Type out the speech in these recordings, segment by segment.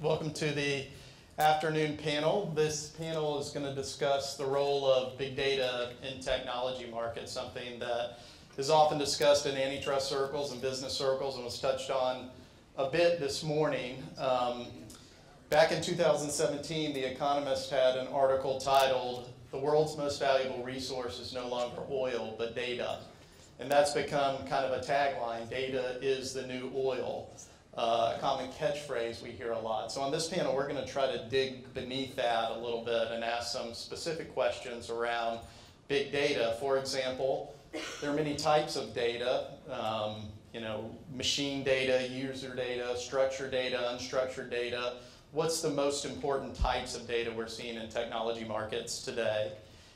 Welcome to the afternoon panel. This panel is going to discuss the role of big data in technology markets, something that is often discussed in antitrust circles and business circles and was touched on a bit this morning. Back in 2017, The Economist had an article titled, "The World's Most Valuable Resource is No Longer Oil, but Data." And that's become kind of a tagline, data is the new oil, a common catchphrase we hear a lot. So on this panel, we're going to try to dig beneath that a little bit and ask some specific questions around big data. For example, there are many types of data, machine data, user data, structured data, unstructured data. What's the most important types of data we're seeing in technology markets today?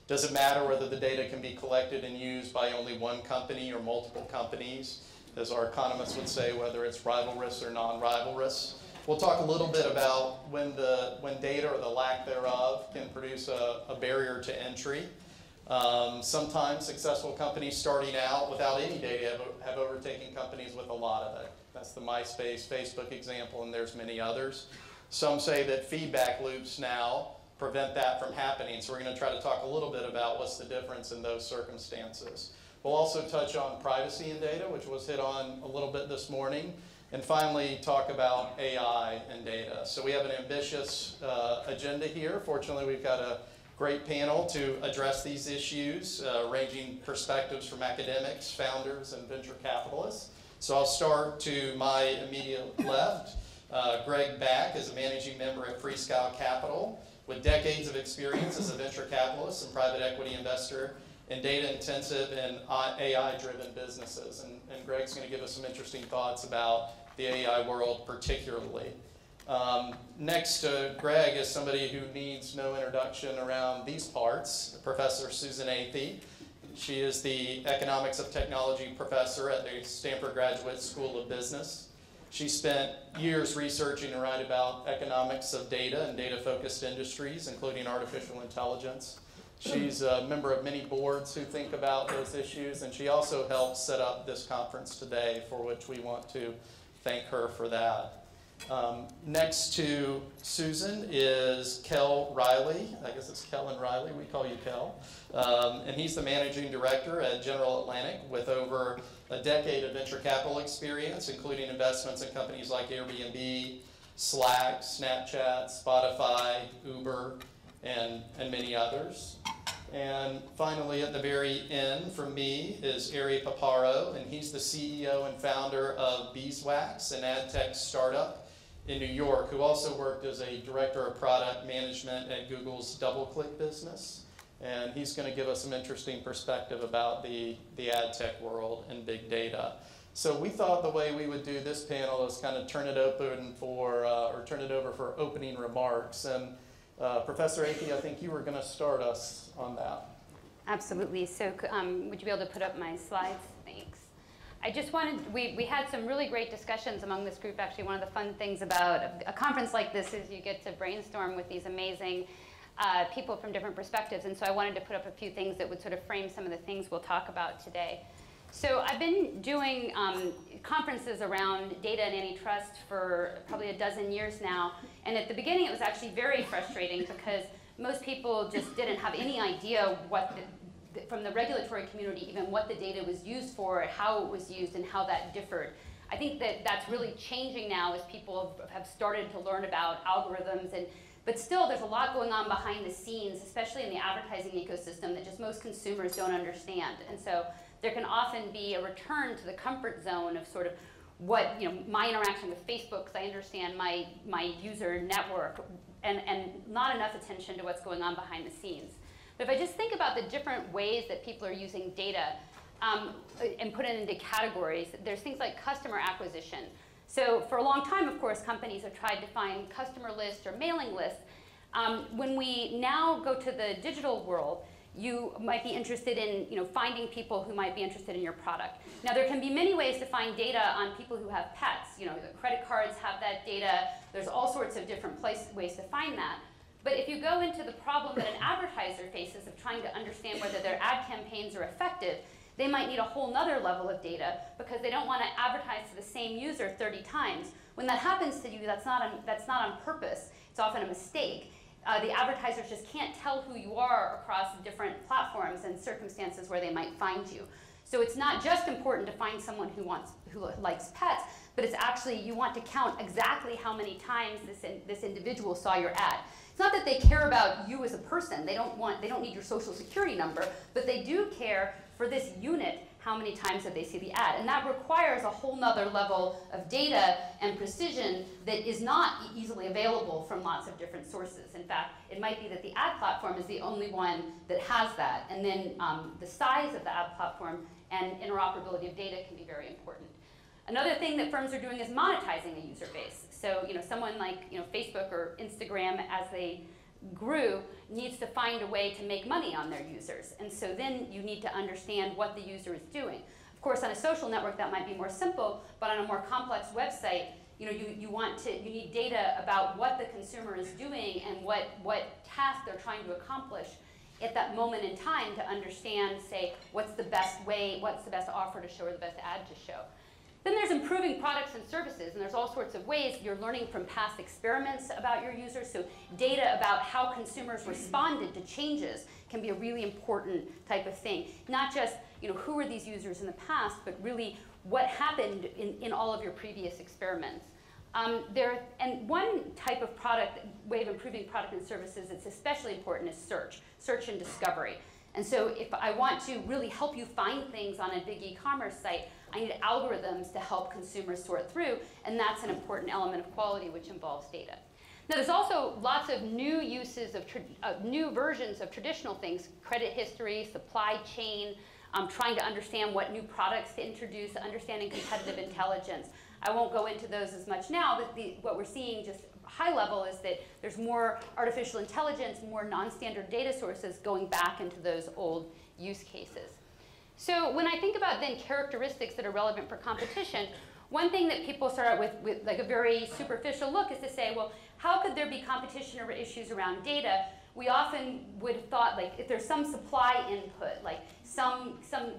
Does it matter whether the data can be collected and used by only one company or multiple companies? As our economists would say, whether it's rivalrous or non-rivalrous. We'll talk a little bit about when data or the lack thereof can produce a barrier to entry. Sometimes successful companies starting out without any data have overtaken companies with a lot of it. That's the MySpace, Facebook example, and there's many others. Some say that feedback loops now prevent that from happening. So we're going to try to talk a little bit about what's the difference in those circumstances. We'll also touch on privacy in data, which was hit on a little bit this morning. And finally, talk about AI and data. So we have an ambitious agenda here. Fortunately, we've got a great panel to address these issues, ranging perspectives from academics, founders, and venture capitalists. So I'll start to my immediate left. Greg Back is a managing member at Freescale Capital with decades of experience as a venture capitalist and private equity investor in data-intensive and AI-driven businesses. And Greg's going to give us some interesting thoughts about the AI world particularly. Next to Greg is somebody who needs no introduction around these parts, Professor Susan Athey. She is the Economics of Technology professor at the Stanford Graduate School of Business. She spent years researching and writing about economics of data and data-focused industries, including artificial intelligence. She's a member of many boards who think about those issues, and she also helped set up this conference today, for which we want to thank her for that. Next to Susan is Kel Riley. I guess it's Kellen Riley. We call you Kel. And he's the managing director at General Atlantic with over a decade of venture capital experience, including investments in companies like Airbnb, Slack, Snapchat, Spotify, Uber, and many others. And finally, at the very end, from me, is Ari Paparo, and he's the CEO and founder of Beeswax, an ad tech startup in New York, who also worked as a director of product management at Google's DoubleClick business. And he's going to give us some interesting perspective about the ad tech world and big data. So we thought the way we would do this panel is kind of turn it over for opening remarks. And Professor Athey, I think you were going to start us on that. Absolutely. So would you be able to put up my slides? Thanks. I just wanted, we had some really great discussions among this group. Actually, one of the fun things about a conference like this is you get to brainstorm with these amazing people from different perspectives. And so I wanted to put up a few things that would sort of frame some of the things we'll talk about today. So I've been doing conferences around data and antitrust for probably a dozen years now. And at the beginning, it was actually very frustrating because most people just didn't have any idea what, from the regulatory community, even what the data was used for, how it was used, and how that differed. I think that that's really changing now as people have started to learn about algorithms. But still, there's a lot going on behind the scenes, especially in the advertising ecosystem, that just most consumers don't understand. And so there can often be a return to the comfort zone of sort of what, my interaction with Facebook, because I understand my user network, and not enough attention to what's going on behind the scenes. But if I just think about the different ways that people are using data and put it into categories, there's things like customer acquisition. So for a long time, of course, companies have tried to find customer lists or mailing lists. When we now go to the digital world, you might be interested in finding people who might be interested in your product. Now, there can be many ways to find data on people who have pets. The credit cards have that data. There's all sorts of different ways to find that. But if you go into the problem that an advertiser faces of trying to understand whether their ad campaigns are effective, They might need a whole nother level of data because they don't want to advertise to the same user 30 times. When that happens to you, that's not on purpose. It's often a mistake. The advertisers just can't tell who you are across different platforms and circumstances where they might find you. So it's not just important to find someone who likes pets, but it's actually, you want to count exactly how many times this individual saw your ad. It's not that they care about you as a person. They don't need your social security number, but they do care for this unit, how many times that they see the ad. And that requires a whole nother level of data and precision that is not easily available from lots of different sources. In fact, it might be that the ad platform is the only one that has that. And then the size of the ad platform and interoperability of data can be very important. Another thing that firms are doing is monetizing a user base. So someone like Facebook or Instagram, as they grew, needs to find a way to make money on their users. And so then you need to understand what the user is doing. Of course, on a social network, that might be more simple, but on a more complex website, you need data about what the consumer is doing and what task they're trying to accomplish at that moment in time to understand, say, what's the best way, what's the best offer to show or the best ad to show. Then there's improving products and services, and there's all sorts of ways. You're learning from past experiments about your users, so data about how consumers responded to changes can be a really important type of thing. Not just who were these users in the past, but really what happened in all of your previous experiments. And one type of way of improving product and services that's especially important is search and discovery. And so if I want to really help you find things on a big e-commerce site, I need algorithms to help consumers sort through, and that's an important element of quality, which involves data. Now, there's also lots of new uses of new versions of traditional things: credit history, supply chain, trying to understand what new products to introduce, understanding competitive intelligence. I won't go into those as much now, but what we're seeing just high level is that there's more artificial intelligence, more non-standard data sources going back into those old use cases. So when I think about then characteristics that are relevant for competition, one thing that people start out with like a very superficial look is to say, well, how could there be competition or issues around data? We often would have thought, like, if there's some supply input, like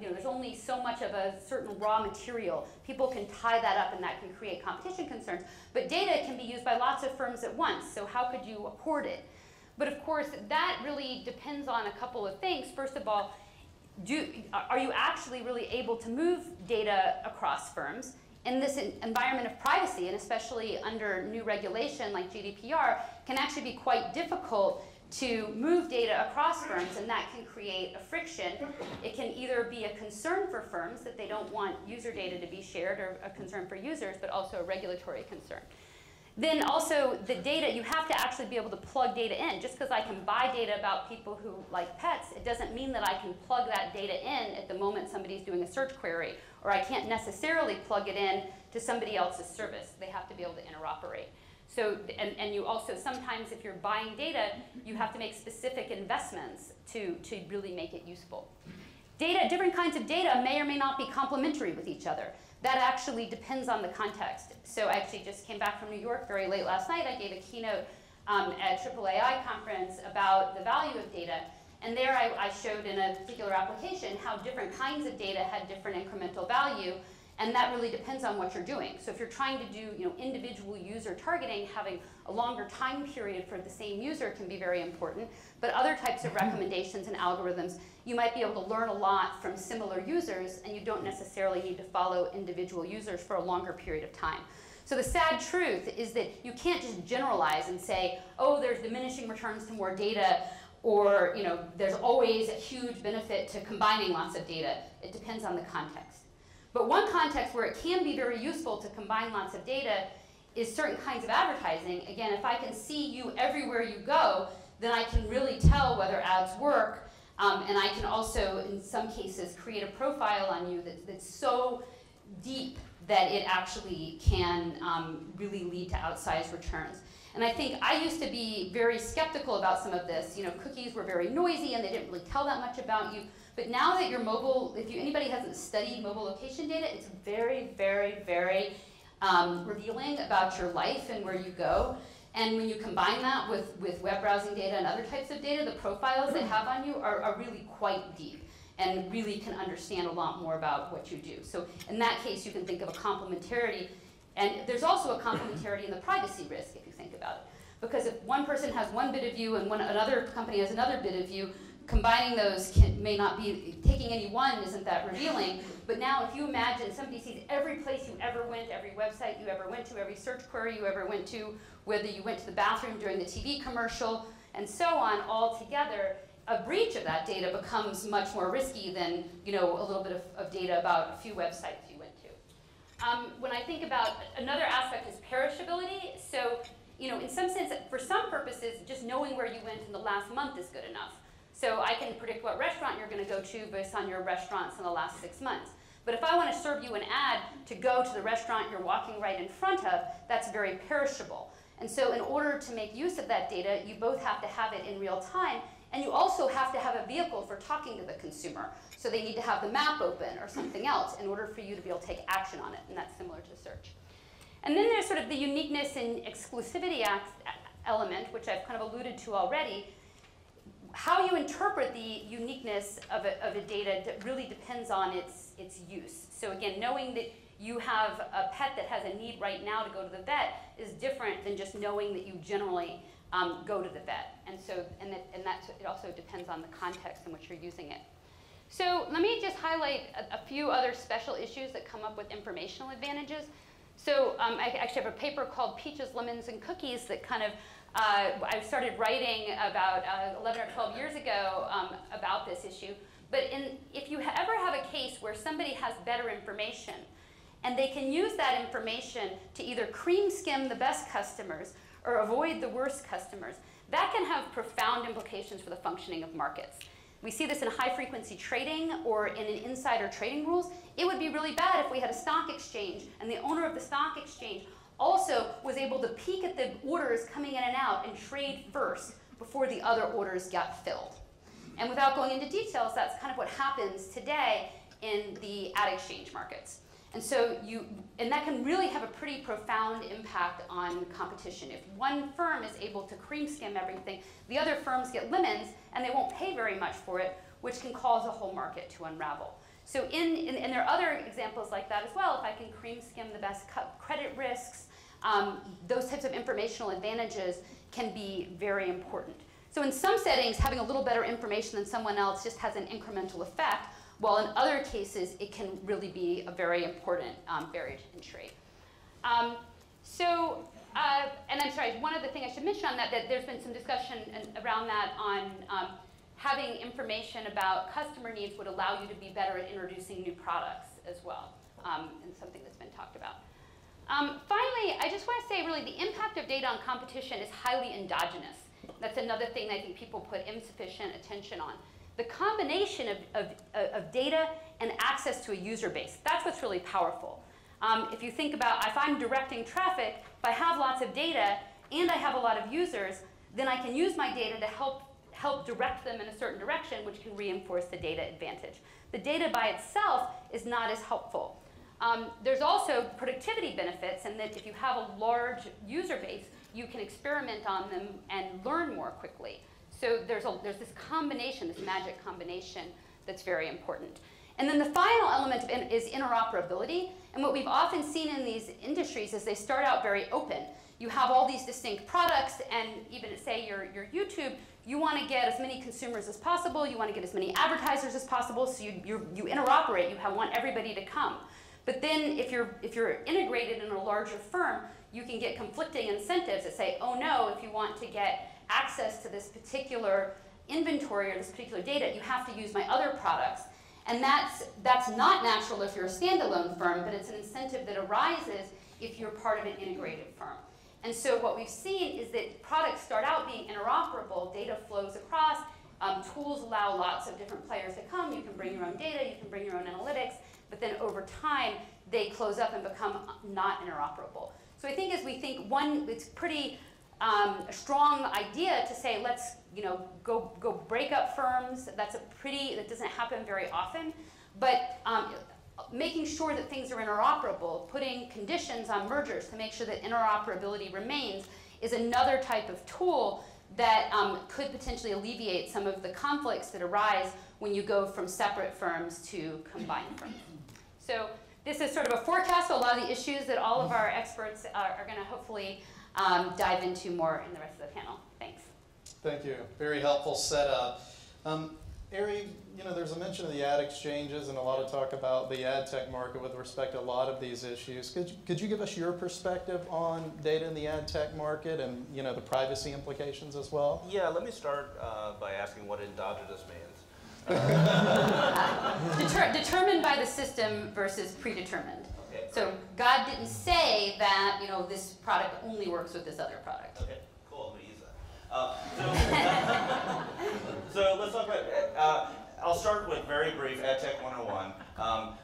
there's only so much of a certain raw material, people can tie that up and that can create competition concerns. But data can be used by lots of firms at once, so how could you hoard it? But of course, that really depends on a couple of things. First of all, are you actually really able to move data across firms? In this environment of privacy, and especially under new regulation like GDPR, can actually be quite difficult to move data across firms, and that can create a friction. It can either be a concern for firms that they don't want user data to be shared, or a concern for users, but also a regulatory concern. Then also the data, you have to actually be able to plug data in. Just because I can buy data about people who like pets, it doesn't mean that I can plug that data in at the moment somebody's doing a search query, or I can't necessarily plug it in to somebody else's service. They have to be able to interoperate. So, and you also, sometimes if you're buying data, you have to make specific investments to really make it useful. Data, different kinds of data may or may not be complementary with each other. That actually depends on the context. So I actually just came back from New York very late last night. I gave a keynote at AAAI conference about the value of data. And there I showed in a particular application how different kinds of data had different incremental value. And that really depends on what you're doing. So if you're trying to do individual user targeting, having a longer time period for the same user can be very important. But other types of recommendations and algorithms, you might be able to learn a lot from similar users, and you don't necessarily need to follow individual users for a longer period of time. So the sad truth is that you can't just generalize and say, oh, there's diminishing returns to more data, or there's always a huge benefit to combining lots of data. It depends on the context. But one context where it can be very useful to combine lots of data is certain kinds of advertising. Again, if I can see you everywhere you go, then I can really tell whether ads work. And I can also, in some cases, create a profile on you that's so deep that it actually can really lead to outsized returns. And I think I used to be very skeptical about some of this. Cookies were very noisy and they didn't really tell that much about you. But now that your mobile, if anybody hasn't studied mobile location data, it's very, very, very revealing about your life and where you go. And when you combine that with web browsing data and other types of data, the profiles they have on you are really quite deep. and really can understand a lot more about what you do. So in that case, you can think of a complementarity. And there's also a complementarity in the privacy risk, if you think about it. Because if one person has one bit of view and another company has another bit of view, combining those may not be, taking any one isn't that revealing. But now if you imagine somebody sees every place you ever went, every website you ever went to, every search query you ever went to, whether you went to the bathroom during the TV commercial, and so on, all together, a breach of that data becomes much more risky than a little bit of data about a few websites you went to. When I think about another aspect is perishability. So in some sense, for some purposes, just knowing where you went in the last month is good enough. So I can predict what restaurant you're going to go to based on your restaurants in the last 6 months. But if I want to serve you an ad to go to the restaurant you're walking right in front of, that's very perishable. And so in order to make use of that data, you both have to have it in real time, and you also have to have a vehicle for talking to the consumer. So they need to have the map open or something else in order for you to be able to take action on it, and that's similar to search. And then there's sort of the uniqueness and exclusivity element, which I've kind of alluded to already. How you interpret the uniqueness of a data really depends on its use. So again, knowing that you have a pet that has a need right now to go to the vet is different than just knowing that you generally go to the vet. And so, it also depends on the context in which you're using it. So let me just highlight a few other special issues that come up with informational advantages. So I actually have a paper called Peaches, Lemons, and Cookies that kind of I started writing about 11 or 12 years ago about this issue. But if you ever have a case where somebody has better information, and they can use that information to either cream skim the best customers or avoid the worst customers, that can have profound implications for the functioning of markets. We see this in high-frequency trading or in an insider trading rules. It would be really bad if we had a stock exchange and the owner of the stock exchange also was able to peek at the orders coming in and out and trade first before the other orders got filled. And without going into details, that's kind of what happens today in the ad exchange markets. And so that can really have a pretty profound impact on competition. If one firm is able to cream skim everything, the other firms get lemons and they won't pay very much for it, which can cause a whole market to unravel. So and there are other examples like that as well. If I can cream skim the best credit risks, those types of informational advantages can be very important. So in some settings, having a little better information than someone else just has an incremental effect, while in other cases, it can really be a very important barrier to entry. And I'm sorry, one other thing I should mention on that there's been some discussion around that on having information about customer needs would allow you to be better at introducing new products as well, and something that's been talked about. Finally, I just want to say really the impact of data on competition is highly endogenous. That's another thing I think people put insufficient attention on. The combination of data and access to a user base, that's what's really powerful. If you think about, if I'm directing traffic, if I have lots of data and I have a lot of users, then I can use my data to help direct them in a certain direction, which can reinforce the data advantage. The data by itself is not as helpful. There's also productivity benefits in that if you have a large user base, you can experiment on them and learn more quickly. So there's this combination, this magic combination that's very important. And then the final element is interoperability. And what we've often seen in these industries is they start out very open. You have all these distinct products, and even say your YouTube, you want to get as many consumers as possible, you want to get as many advertisers as possible, so you interoperate, you want everybody to come. But then if you're integrated in a larger firm, you can get conflicting incentives that say, oh no, if you want to get access to this particular inventory or this particular data, you have to use my other products. And that's not natural if you're a standalone firm, but it's an incentive that arises if you're part of an integrated firm. And so what we've seen is that products start out being interoperable, data flows across, tools allow lots of different players to come, you can bring your own data, you can bring your own analytics, but then over time, they close up and become not interoperable. So I think as we think, one, it's pretty a strong idea to say, let's go break up firms. That doesn't happen very often. But making sure that things are interoperable, putting conditions on mergers to make sure that interoperability remains is another type of tool that could potentially alleviate some of the conflicts that arise when you go from separate firms to combined firms. So this is sort of a forecast of a lot of the issues that all of our experts are going to hopefully dive into more in the rest of the panel. Thanks. Thank you. Very helpful setup. Ari, there's a mention of the ad exchanges and a lot of talk about the ad tech market with respect to a lot of these issues. Could you give us your perspective on data in the ad tech market and the privacy implications as well? Yeah, let me start by asking what endogenous means. Determined by the system versus predetermined. Okay, so God didn't say that this product only works with this other product. Okay, cool. I'm gonna use that. So let's talk about. I'll start with very brief Ad Tech 101.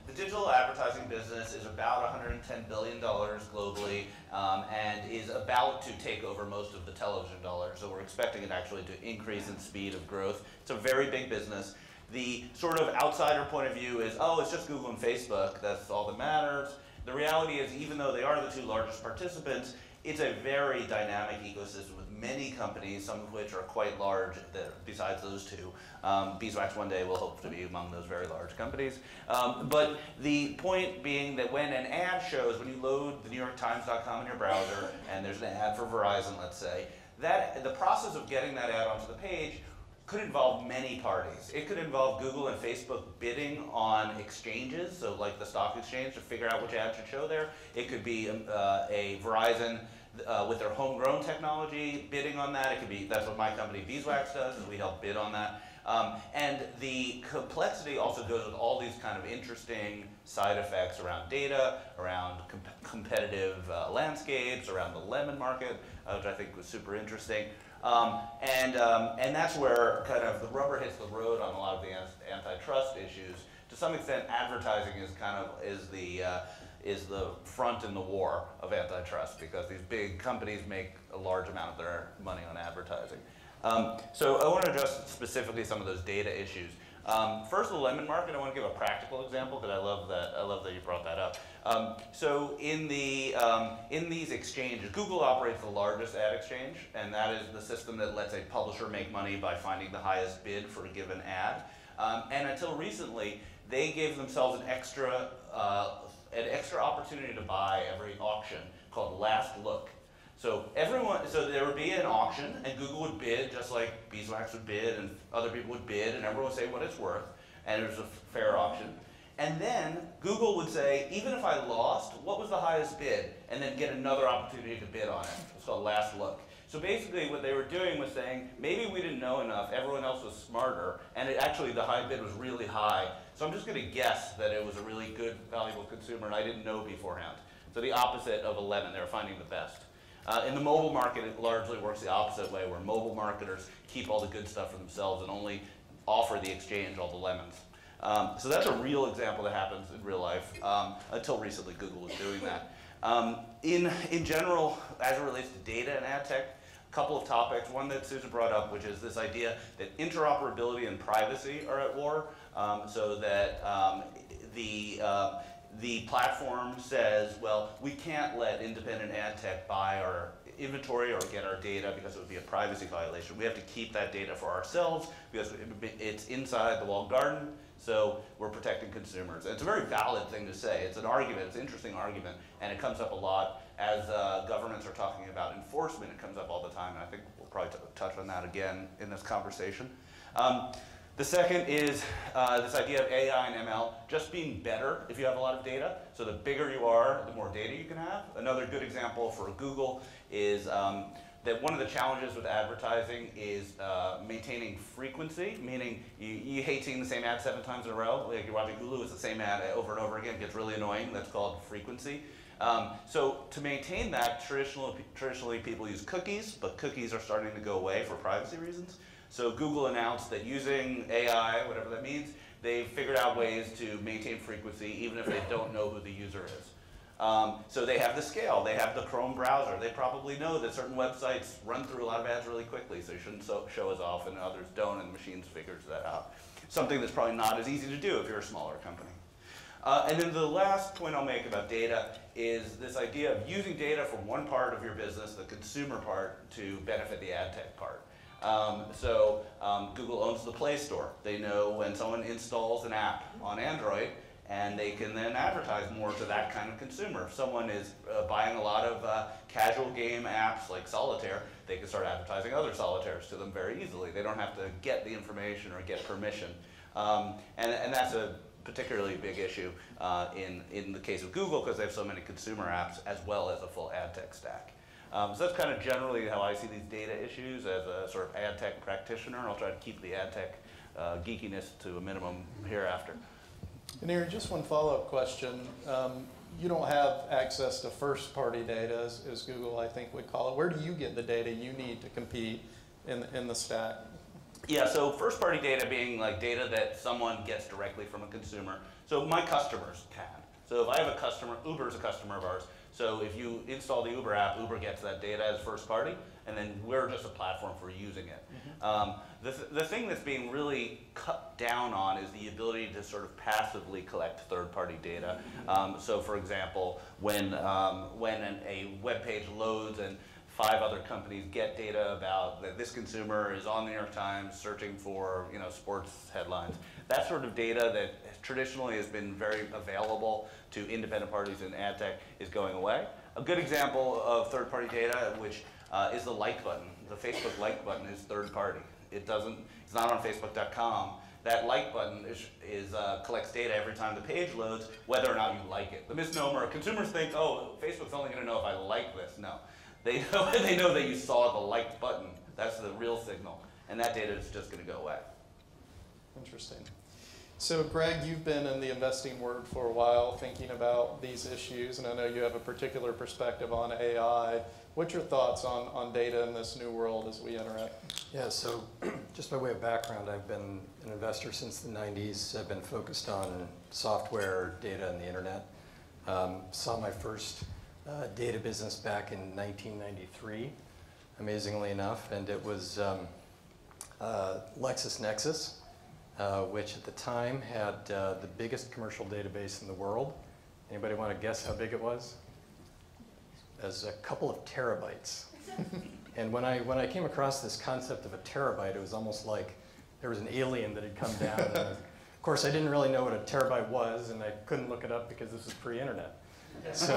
The digital advertising business is about $110 billion globally and is about to take over most of the television dollars. So we're expecting it actually to increase in speed of growth. It's a very big business. The sort of outsider point of view is, oh, it's just Google and Facebook. That's all that matters. The reality is, even though they are the two largest participants, it's a very dynamic ecosystem with many companies, some of which are quite large besides those two. Beeswax one day will hope to be among those very large companies. But the point being that when an ad shows, when you load the NewYorkTimes.com in your browser, and there's an ad for Verizon, let's say, the process of getting that ad onto the page could involve many parties. It could involve Google and Facebook bidding on exchanges, so like the stock exchange, to figure out which ad should show there. It could be a Verizon with their homegrown technology bidding on that. It could be, that's what my company Beeswax does, is we help bid on that. And the complexity also goes with all these kind of interesting side effects around data, around competitive landscapes, around the lemon market, which I think was super interesting. And that's where kind of the rubber hits the road on a lot of the antitrust issues. To some extent, advertising is the front in the war of antitrust because these big companies make a large amount of their money on advertising. So I want to address specifically some of those data issues. First, the lemon market. I want to give a practical example because I love that you brought that up. So in these exchanges, Google operates the largest ad exchange, and that is the system that lets a publisher make money by finding the highest bid for a given ad. And until recently, they gave themselves an extra opportunity to buy every auction called Last Look. So there would be an auction, and Google would bid just like Beeswax would bid, and other people would bid, and everyone would say what it's worth, and it was a fair auction. And then Google would say, even if I lost, what was the highest bid? And then get another opportunity to bid on it. It's called Last Look. So basically what they were doing was saying, maybe we didn't know enough, everyone else was smarter, and actually the high bid was really high. So I'm just going to guess that it was a really good, valuable consumer, and I didn't know beforehand. So the opposite of a lemon, they were finding the best. In the mobile market, it largely works the opposite way, where mobile marketers keep all the good stuff for themselves and only offer the exchange all the lemons. So that's a real example that happens in real life. Until recently, Google was doing that. In general, as it relates to data and ad tech, a couple of topics. One that Susan brought up, which is this idea that interoperability and privacy are at war, so that the platform says, well, we can't let independent ad tech buy our inventory or get our data because it would be a privacy violation. We have to keep that data for ourselves because it's inside the walled garden, so we're protecting consumers. And it's a very valid thing to say. It's an argument, it's an interesting argument, and it comes up a lot as governments are talking about enforcement. It comes up all the time, and I think we'll probably touch on that again in this conversation. The second is this idea of AI and ML just being better if you have a lot of data. So the bigger you are, the more data you can have. Another good example for Google is that one of the challenges with advertising is maintaining frequency, meaning you hate seeing the same ad 7 times in a row. Like you're watching Hulu, it's the same ad over and over again. It gets really annoying. That's called frequency. So to maintain that, traditionally people use cookies, but cookies are starting to go away for privacy reasons. So Google announced that using AI, whatever that means, they've figured out ways to maintain frequency even if they don't know who the user is. So they have the scale, they have the Chrome browser. They probably know that certain websites run through a lot of ads really quickly, so you shouldn't show as often, and others don't, and the machine figures that out. Something that's probably not as easy to do if you're a smaller company. And then the last point I'll make about data is this idea of using data from one part of your business, the consumer part, to benefit the ad tech part. Google owns the Play Store. They know when someone installs an app on Android, and they can then advertise more to that kind of consumer. If someone is buying a lot of casual game apps like Solitaire, they can start advertising other solitaires to them very easily. They don't have to get the information or get permission. And that's a particularly big issue in the case of Google, because they have so many consumer apps as well as a full ad tech stack. So that's kind of generally how I see these data issues as a sort of ad tech practitioner. I'll try to keep the ad tech geekiness to a minimum hereafter. And Eri, just one follow-up question. You don't have access to first-party data, as Google, I think, would call it. Where do you get the data you need to compete in the stack? Yeah, so first-party data being like data that someone gets directly from a consumer. So my customers can. So if I have a customer, Uber is a customer of ours. So if you install the Uber app, Uber gets that data as first-party, and then we're just a platform for using it. The thing that's being really cut down on is the ability to sort of passively collect third-party data. So for example, when a web page loads and 5 other companies get data about that this consumer is on the New York Times searching for sports headlines, that sort of data that traditionally has been very available to independent parties in ad tech is going away. A good example of third-party data, which is the like button. The Facebook like button is third-party. It's not on Facebook.com. That like button collects data every time the page loads, whether or not you like it. The misnomer, consumers think, oh, Facebook's only going to know if I like this. No, they know that you saw the like button. That's the real signal, and that data is just going to go away. Interesting. So Greg, you've been in the investing world for a while thinking about these issues, and I know you have a particular perspective on AI. What's your thoughts on data in this new world as we interact? Yeah, so just by way of background, I've been an investor since the 90s. I've been focused on software, data, and the internet. Saw my first data business back in 1993, amazingly enough, and it was LexisNexis, which at the time had the biggest commercial database in the world. Anybody want to guess how big it was? As a couple of terabytes. And when I came across this concept of a terabyte, it was almost like there was an alien that had come down. And of course, I didn't really know what a terabyte was, and I couldn't look it up because this was pre-internet. So,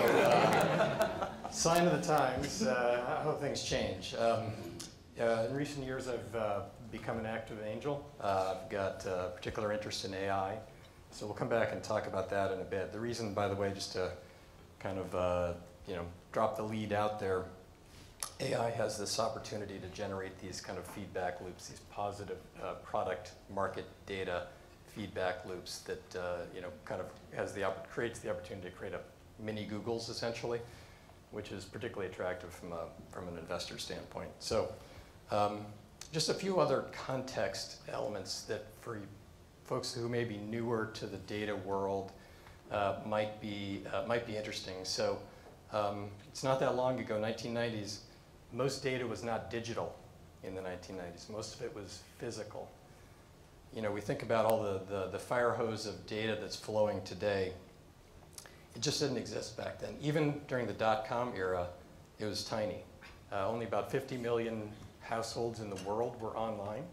sign of the times, how things change. In recent years, I've become an active angel. I've got a particular interest in AI, so we'll come back and talk about that in a bit. The reason, by the way, just to kind of drop the lead out there, AI has this opportunity to generate these kind of feedback loops, these positive product market data feedback loops that kind of creates the opportunity to create a mini Googles essentially, which is particularly attractive from an investor standpoint. So just a few other context elements that for folks who may be newer to the data world might be interesting. So it's not that long ago, 1990s, most data was not digital in the 1990s. Most of it was physical. We think about all the fire hose of data that's flowing today. It just didn't exist back then. Even during the dot-com era, it was tiny. Only about 50 million households in the world were online.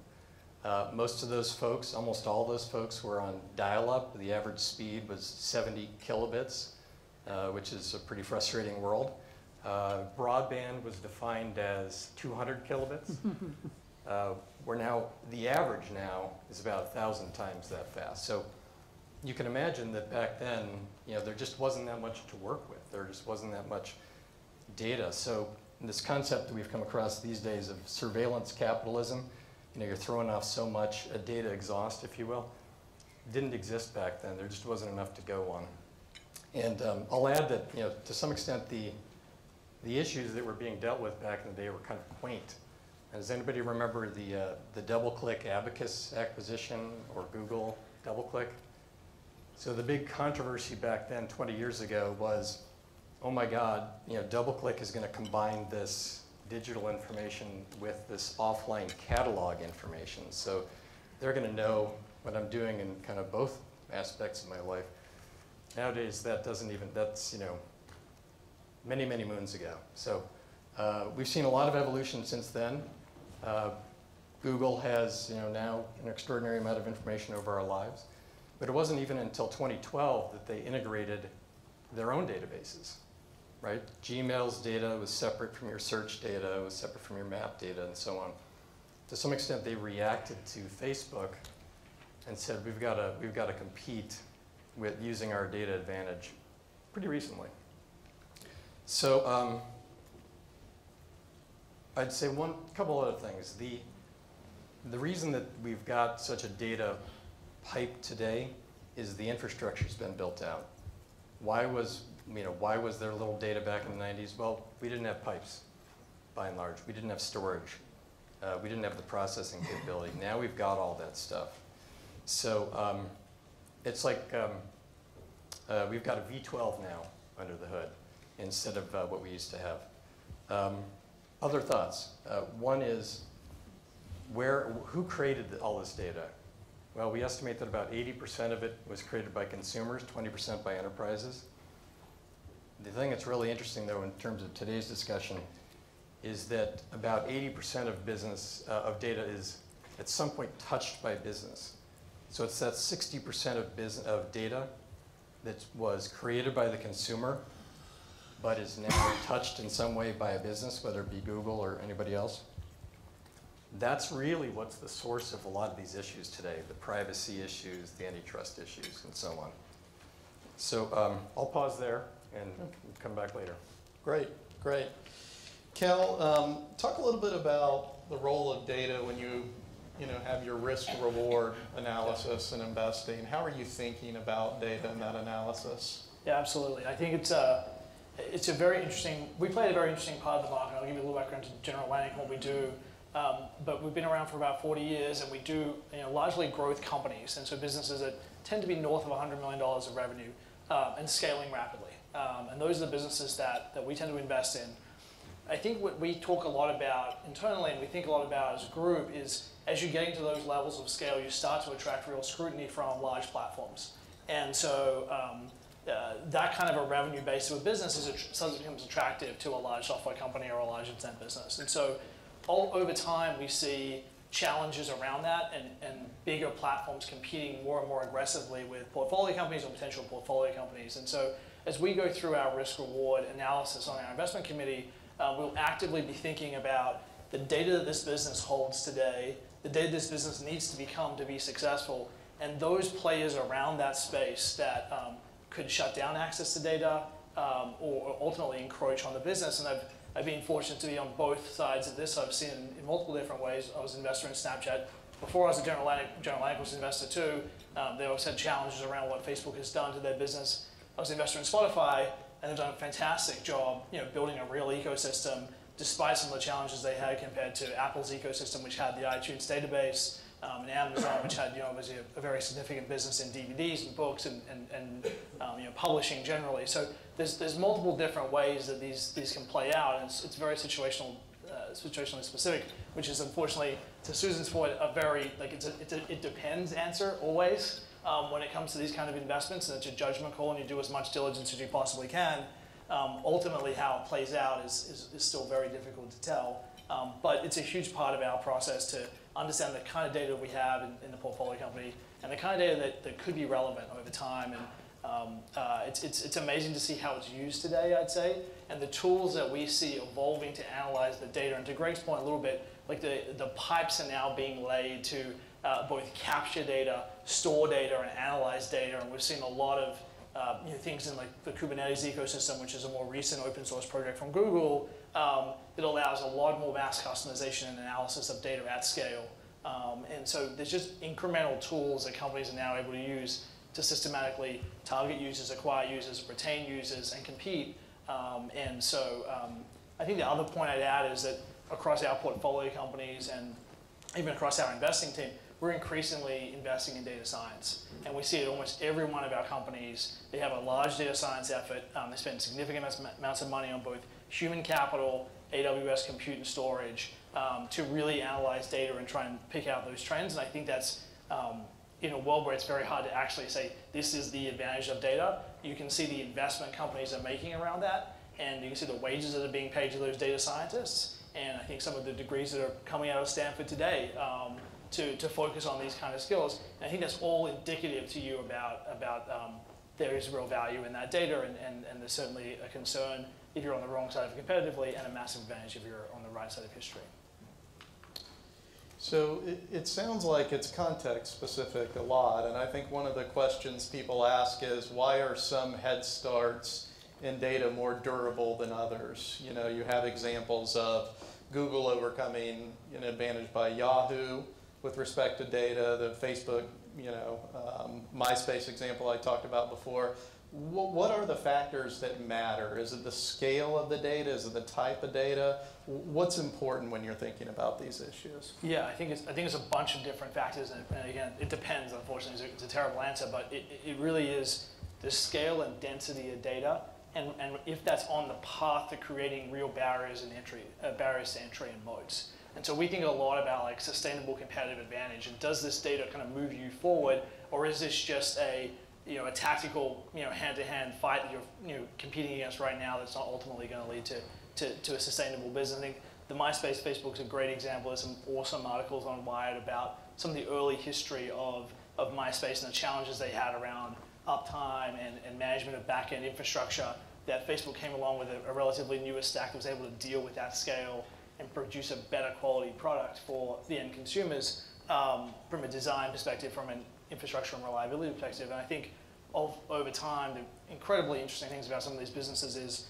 Most of those folks, almost all those folks, were on dial-up. The average speed was 70 kilobits, which is a pretty frustrating world. Broadband was defined as 200 kilobits. The average now is about 1,000 times that fast. So you can imagine that back then, there just wasn't that much to work with. There just wasn't that much data. So this concept that we've come across these days of surveillance capitalism, you're throwing off so much, a data exhaust, if you will, didn't exist back then. There just wasn't enough to go on. And I'll add that, to some extent, the issues that were being dealt with back in the day were kind of quaint. Does anybody remember the DoubleClick Abacus acquisition or Google DoubleClick? So the big controversy back then, 20 years ago, was, oh my God, DoubleClick is going to combine this digital information with this offline catalog information. So they're going to know what I'm doing in kind of both aspects of my life. Nowadays, that's many, many moons ago. So we've seen a lot of evolution since then. Google has now an extraordinary amount of information over our lives. But it wasn't even until 2012 that they integrated their own databases, right? Gmail's data was separate from your search data, it was separate from your map data, and so on. To some extent, they reacted to Facebook and said, we've got to compete with using our data advantage pretty recently. So I'd say couple other things. The reason that we've got such a data pipe today is the infrastructure's been built out. Why was there little data back in the 90s? Well, we didn't have pipes, by and large. We didn't have storage. We didn't have the processing capability. Now we've got all that stuff. So it's like we've got a V12 now under the hood instead of what we used to have. Other thoughts. One is, who created all this data? Well, we estimate that about 80% of it was created by consumers, 20% by enterprises. The thing that's really interesting, though, in terms of today's discussion, is that about 80% of data is at some point touched by business. So it's that 60% of data that was created by the consumer, but is now touched in some way by a business, whether it be Google or anybody else. That's really what's the source of a lot of these issues today, the privacy issues, the antitrust issues, and so on. So I'll pause there and come back later. Great, great. Kel, talk a little bit about the role of data when you have your risk-reward analysis in investing. How are you thinking about data in that analysis? Yeah, absolutely. I think it's a very interesting, we play a very interesting part of the market. I'll give you a little background to General Atlantic and what we do. But we've been around for about 40 years, and we do largely growth companies, and so businesses that tend to be north of $100 million of revenue and scaling rapidly. And those are the businesses that we tend to invest in. I think what we talk a lot about internally, and we think a lot about as a group, is as you get into those levels of scale, you start to attract real scrutiny from large platforms. And so that kind of a revenue base of a business suddenly becomes attractive to a large software company or a large internet business. And so over time, we see challenges around that and bigger platforms competing more and more aggressively with portfolio companies or potential portfolio companies. And so as we go through our risk-reward analysis on our investment committee, we'll actively be thinking about the data that this business holds today, the data this business needs to become to be successful, and those players around that space that could shut down access to data or ultimately encroach on the business. And I've been fortunate to be on both sides of this. I've seen in multiple different ways. I was an investor in Snapchat. Before I was a General Atlantic was an investor too. They always had challenges around what Facebook has done to their business. I was an investor in Spotify, and they've done a fantastic job building a real ecosystem despite some of the challenges they had compared to Apple's ecosystem, which had the iTunes database, and Amazon, which had obviously a very significant business in DVDs and books and publishing generally. So there's multiple different ways that these can play out, and it's very situationally specific, which is unfortunately, to Susan's point, a very it depends answer always when it comes to these kind of investments, and it's a judgment call, and you do as much diligence as you possibly can. Ultimately, how it plays out is still very difficult to tell, but it's a huge part of our process to understand the kind of data we have in the portfolio company and the kind of data that could be relevant over time. And it's amazing to see how it's used today, I'd say, and the tools that we see evolving to analyze the data. And to Greg's point a little bit, like the pipes are now being laid to both capture data, store data, and analyze data. And we've seen a lot of things in like the Kubernetes ecosystem, which is a more recent open source project from Google, that allows a lot more mass customization and analysis of data at scale. And so there's just incremental tools that companies are now able to use to systematically target users, acquire users, retain users, and compete. And so I think the other point I'd add is that across our portfolio companies and even across our investing team, we're increasingly investing in data science. And we see it almost every one of our companies. They have a large data science effort. They spend significant amounts of money on both human capital, AWS compute and storage, to really analyze data and try and pick out those trends. And I think that's in a world where it's very hard to actually say, this is the advantage of data. You can see the investment companies are making around that, and you can see the wages that are being paid to those data scientists. and I think some of the degrees that are coming out of Stanford today to focus on these kind of skills. And I think that's all indicative to you about there is real value in that data, and there's certainly a concern if you're on the wrong side of it competitively, and a massive advantage if you're on the right side of history. So it sounds like it's context specific a lot, and I think one of the questions people ask is, why are some head starts in data more durable than others? You know, you have examples of Google overcoming an advantage by Yahoo with respect to data, the Facebook, MySpace example I talked about before. What are the factors that matter? Is it the scale of the data? Is it the type of data? What's important when you're thinking about these issues? Yeah, I think it's a bunch of different factors, and again, it depends. Unfortunately, it's a terrible answer, but it really is the scale and density of data, and if that's on the path to creating real barriers to entry and moats. And so we think a lot about like sustainable competitive advantage, and does this data kind of move you forward, or is this just a tactical, hand-to-hand fight that you're competing against right now that's not ultimately going to lead to a sustainable business? I think the MySpace, Facebook's a great example. There's some awesome articles on Wired about some of the early history of MySpace and the challenges they had around uptime and management of back-end infrastructure, that Facebook came along with a relatively newer stack that was able to deal with that scale and produce a better quality product for the end consumers from a design perspective, from an infrastructure and reliability perspective. And I think over time, the incredibly interesting things about some of these businesses is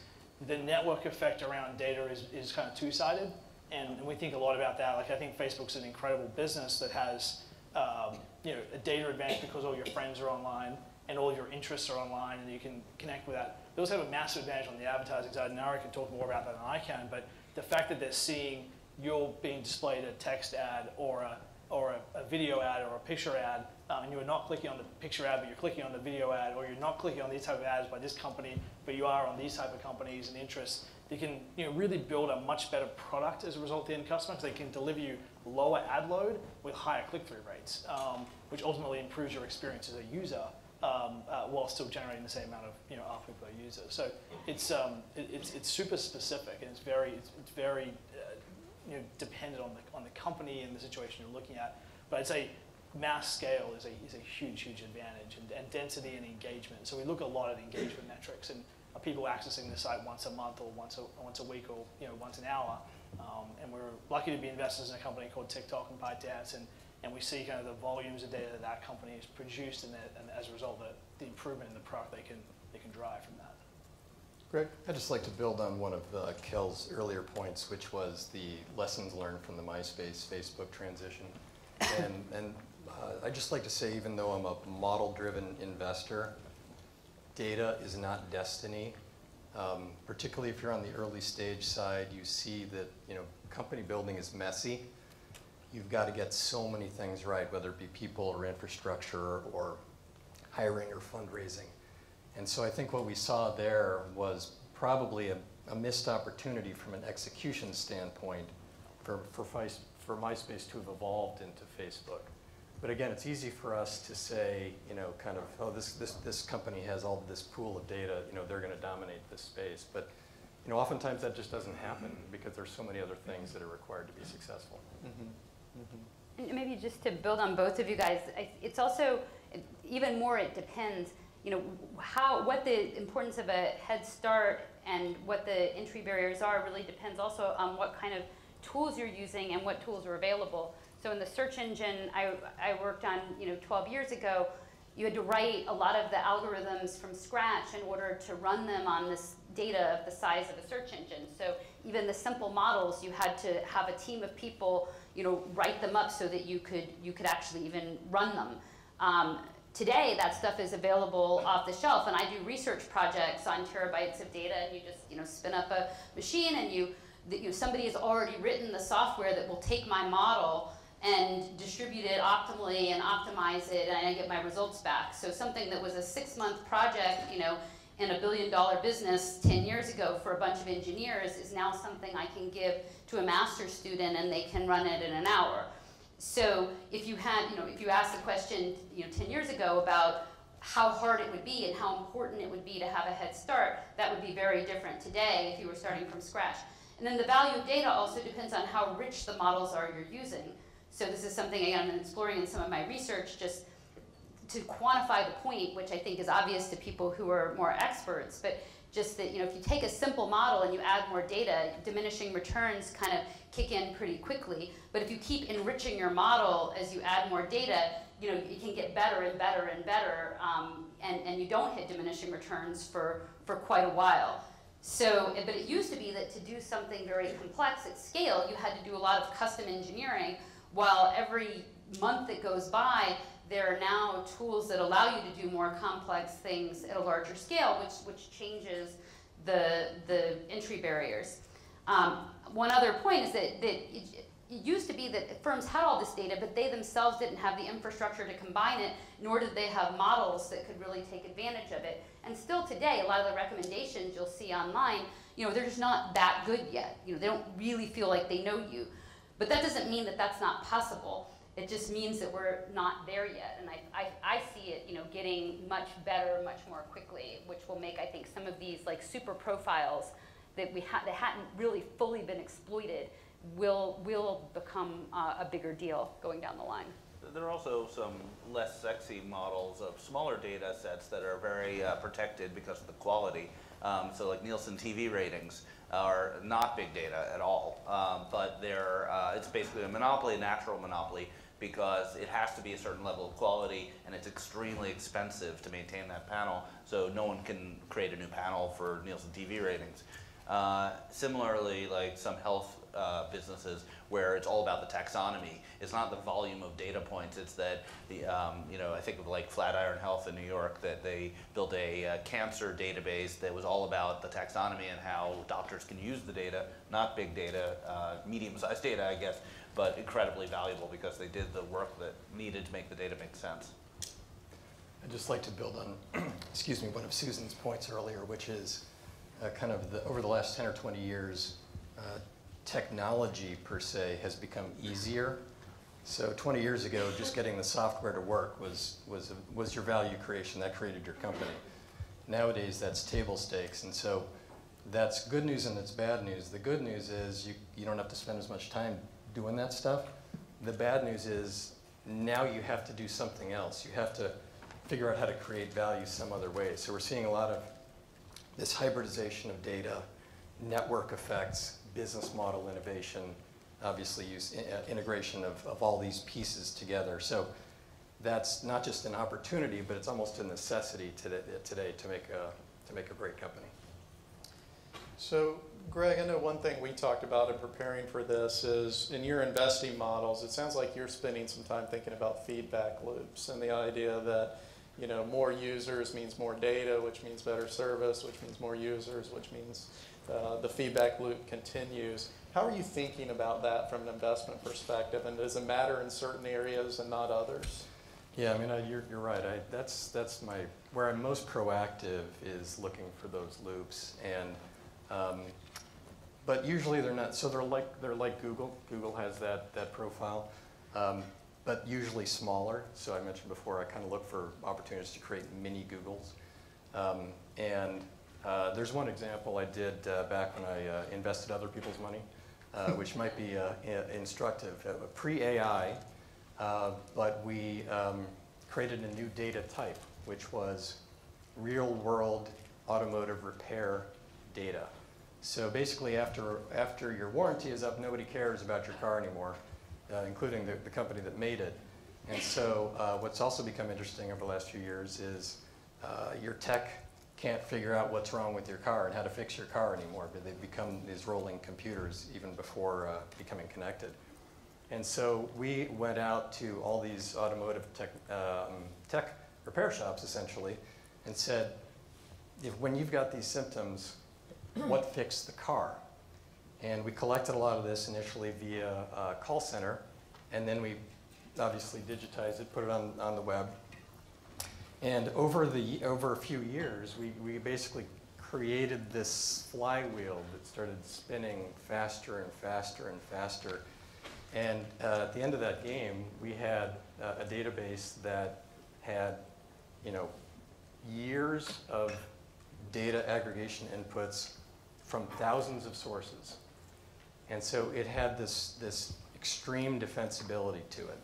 the network effect around data is kind of two-sided. And we think a lot about that. Like, I think Facebook's an incredible business that has a data advantage because all your friends are online and all of your interests are online, and you can connect with that. They also have a massive advantage on the advertising side. Nara can talk more about that than I can, but the fact that they're seeing you're being displayed a text ad or a video ad or a picture ad, and you're not clicking on the picture ad, but you're clicking on the video ad, or you're not clicking on these type of ads by this company, but you are on these type of companies and interests, you can really build a much better product as a result to the end customer, because they can deliver you lower ad load with higher click-through rates, which ultimately improves your experience as a user, while still generating the same amount of ARPU per user. So it's super specific, and it's very dependent on the company and the situation you're looking at. But I'd say mass scale is a huge advantage, and density and engagement. So we look a lot at engagement metrics, and are people accessing the site once a month or once a week or once an hour? And we're lucky to be investors in a company called TikTok and ByteDance, and we see kind of the volumes of data that company has produced, and as a result, the improvement in the product they can drive from that. Greg? I'd just like to build on one of Kel's earlier points, which was the lessons learned from the MySpace Facebook transition. And I'd just like to say, even though I'm a model-driven investor, data is not destiny. Particularly if you're on the early stage side, you see that company building is messy. You've got to get so many things right, whether it be people or infrastructure or hiring or fundraising. And so I think what we saw there was probably a missed opportunity from an execution standpoint for MySpace to have evolved into Facebook. But again, it's easy for us to say, kind of, oh, this company has all this pool of data, they're going to dominate this space. But oftentimes that just doesn't happen because there's so many other things that are required to be successful. And maybe just to build on both of you guys, it's also even more. It depends. What the importance of a head start and what the entry barriers are really depends also on what kind of tools you're using and what tools are available. So in the search engine I worked on 12 years ago, you had to write a lot of the algorithms from scratch in order to run them on this data of the size of a search engine. So even the simple models, you had to have a team of people write them up so that you could actually even run them. Today, that stuff is available off the shelf, and I do research projects on terabytes of data, and you just spin up a machine, and somebody has already written the software that will take my model and distribute it optimally and optimize it, and I get my results back. So something that was a 6-month project, in a $1 billion business 10 years ago for a bunch of engineers is now something I can give to a master's student, and they can run it in an hour. So if you had, if you asked the question, 10 years ago about how hard it would be and how important it would be to have a head start, that would be very different today if you were starting from scratch. And then the value of data also depends on how rich the models are you're using. So this is something, again, I'm exploring in some of my research, just to quantify the point, which I think is obvious to people who are more experts, but just that, if you take a simple model and you add more data, diminishing returns kind of kick in pretty quickly. But if you keep enriching your model as you add more data, it can get better and better and better, and you don't hit diminishing returns for quite a while. So, but it used to be that to do something very complex at scale, you had to do a lot of custom engineering, while every month that goes by, there are now tools that allow you to do more complex things at a larger scale, which changes the entry barriers. One other point is that it used to be that firms had all this data, but they themselves didn't have the infrastructure to combine it, nor did they have models that could really take advantage of it. And still today, a lot of the recommendations you'll see online, they're just not that good yet. They don't really feel like they know you. But that doesn't mean that that's not possible. It just means that we're not there yet. And I see it, getting much better, much more quickly, which will make, I think, some of these like super profiles that that hadn't really fully been exploited will become a bigger deal going down the line. There are also some less sexy models of smaller data sets that are very protected because of the quality. So like Nielsen TV ratings are not big data at all, but it's basically a monopoly, a natural monopoly, because it has to be a certain level of quality, and it's extremely expensive to maintain that panel, so no one can create a new panel for Nielsen TV ratings. Similarly, like some health businesses where it's all about the taxonomy. It's not the volume of data points, it's that I think of like Flatiron Health in New York, that they built a cancer database that was all about the taxonomy and how doctors can use the data, not big data, medium-sized data, I guess, but incredibly valuable because they did the work that needed to make the data make sense. I'd just like to build on, excuse me, one of Susan's points earlier, which is kind of over the last 10 or 20 years, technology per se has become easier. So 20 years ago, just getting the software to work was your value creation. That created your company. Nowadays, that's table stakes, and so that's good news and it's bad news. The good news is you don't have to spend as much time doing that stuff. The bad news is now you have to do something else. You have to figure out how to create value some other way. So we're seeing a lot of this hybridization of data, network effects, business model innovation, obviously integration of all these pieces together. So that's not just an opportunity, but it's almost a necessity today to make a great company. So, Greg, I know one thing we talked about in preparing for this is in your investing models, it sounds like you're spending some time thinking about feedback loops and the idea that more users means more data, which means better service, which means more users, which means the feedback loop continues. How are you thinking about that from an investment perspective, and does it matter in certain areas and not others? Yeah, I mean, you're right. That's where I'm most proactive is looking for those loops, and but usually they're not. So they're like Google. Google has that profile, but usually smaller. So I mentioned before, I kind of look for opportunities to create mini Googles, and there's one example I did back when I invested other people's money, which might be instructive. Pre-AI, but we created a new data type, which was real-world automotive repair data. So basically, after your warranty is up, nobody cares about your car anymore, including the company that made it. And so what's also become interesting over the last few years is your tech can't figure out what's wrong with your car and how to fix your car anymore, but they've become these rolling computers even before becoming connected. And so we went out to all these automotive tech repair shops, essentially, and said, when you've got these symptoms, what fixed the car? And we collected a lot of this initially via a call center, and then we obviously digitized it, put it on the web. And over a few years, we basically created this flywheel that started spinning faster and faster and faster. And at the end of that game, we had a database that had, years of data aggregation inputs from thousands of sources. And so it had this extreme defensibility to it.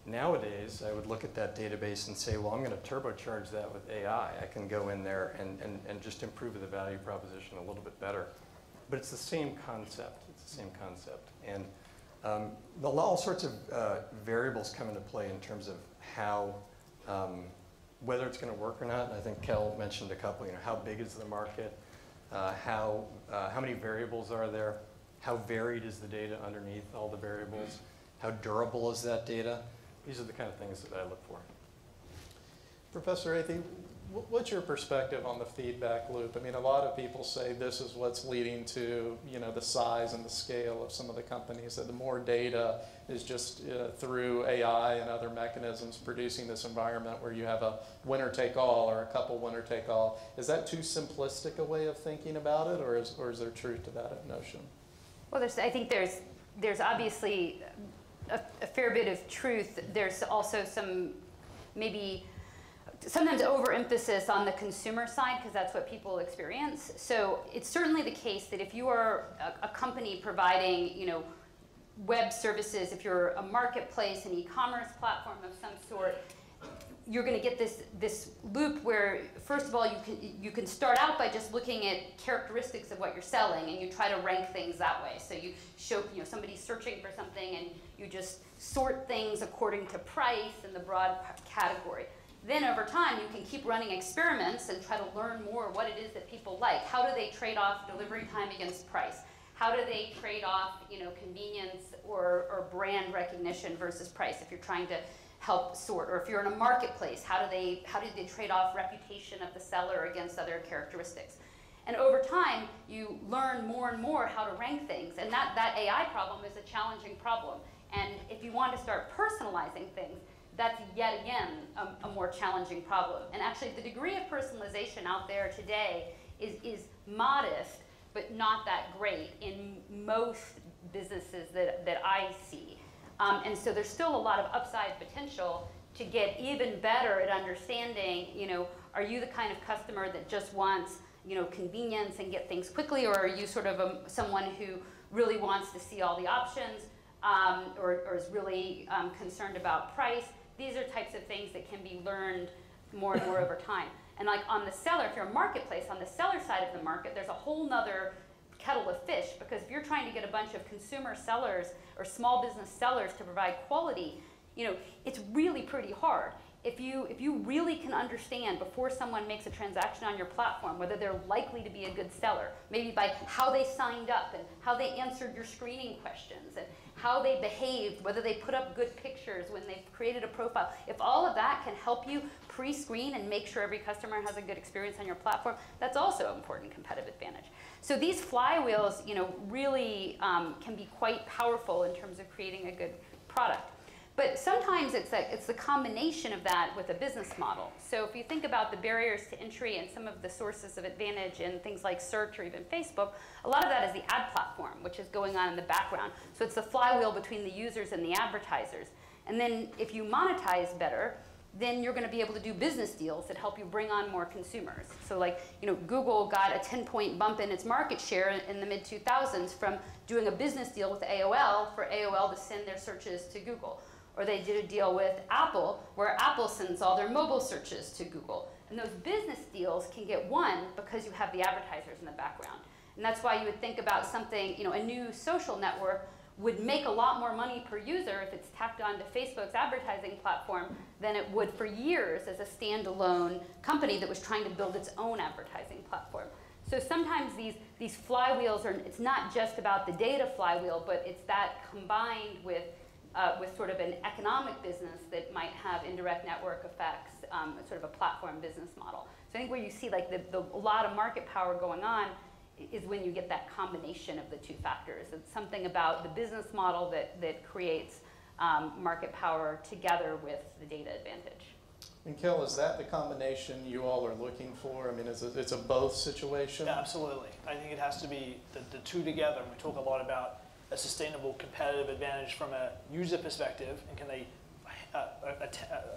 Nowadays, I would look at that database and say, well, I'm going to turbocharge that with AI. I can go in there and just improve the value proposition a little bit better. But it's the same concept. It's the same concept. And all sorts of variables come into play in terms of how, whether it's going to work or not. I think Kel mentioned a couple. How big is the market? How many variables are there? How varied is the data underneath all the variables? How durable is that data? These are the kind of things that I look for. Professor Athey, what's your perspective on the feedback loop? I mean, a lot of people say this is what's leading to, the size and the scale of some of the companies, that the more data is just through AI and other mechanisms producing this environment where you have a winner-take-all or a couple winner-take-all. Is that too simplistic a way of thinking about it, or is there truth to that notion? Well, I think there's obviously a fair bit of truth. There's also some maybe sometimes overemphasis on the consumer side because that's what people experience. So it's certainly the case that if you are a company providing, web services, if you're a marketplace, an e-commerce platform of some sort, you're going to get this loop where, first of all, you can start out by just looking at characteristics of what you're selling, and you try to rank things that way. So you show, somebody's searching for something, and you just sort things according to price in the broad category. Then over time, you can keep running experiments and try to learn more what it is that people like. How do they trade off delivery time against price? How do they trade off, convenience or brand recognition versus price if you're trying to help sort? Or if you're in a marketplace, how do they trade off reputation of the seller against other characteristics? And over time, you learn more and more how to rank things. And that AI problem is a challenging problem. And if you want to start personalizing things, that's yet again a more challenging problem. And actually, the degree of personalization out there today is modest, but not that great in most businesses that I see. And so there's still a lot of upside potential to get even better at understanding, are you the kind of customer that just wants, convenience and get things quickly, or are you sort of someone who really wants to see all the options, or is really concerned about price? These are types of things that can be learned more and more over time. And like on the seller, if you're a marketplace, on the seller side of the market, there's a whole nother kettle of fish, because if you're trying to get a bunch of consumer sellers or small business sellers to provide quality, it's really pretty hard. If you really can understand before someone makes a transaction on your platform whether they're likely to be a good seller, maybe by how they signed up and how they answered your screening questions and how they behaved, whether they put up good pictures when they've created a profile, if all of that can help you pre-screen and make sure every customer has a good experience on your platform, that's also an important competitive advantage. So these flywheels, really can be quite powerful in terms of creating a good product. But sometimes it's the combination of that with a business model. So if you think about the barriers to entry and some of the sources of advantage in things like search or even Facebook, a lot of that is the ad platform, which is going on in the background. So it's the flywheel between the users and the advertisers. And then if you monetize better, then you're going to be able to do business deals that help you bring on more consumers. So like, Google got a 10-point bump in its market share in the mid-2000s from doing a business deal with AOL for AOL to send their searches to Google. Or they did a deal with Apple, where Apple sends all their mobile searches to Google. And those business deals can get won because you have the advertisers in the background. And that's why you would think about something, a new social network would make a lot more money per user if it's tacked onto Facebook's advertising platform than it would for years as a standalone company that was trying to build its own advertising platform. So sometimes these flywheels it's not just about the data flywheel, but it's that combined with sort of an economic business that might have indirect network effects, sort of a platform business model. So I think where you see like a lot of market power going on is when you get that combination of the two factors. It's something about the business model that creates market power together with the data advantage. And Kel, is that the combination you all are looking for? I mean, it's a both situation? Yeah, absolutely. I think it has to be the two together. We talk a lot about a sustainable competitive advantage from a user perspective, and can they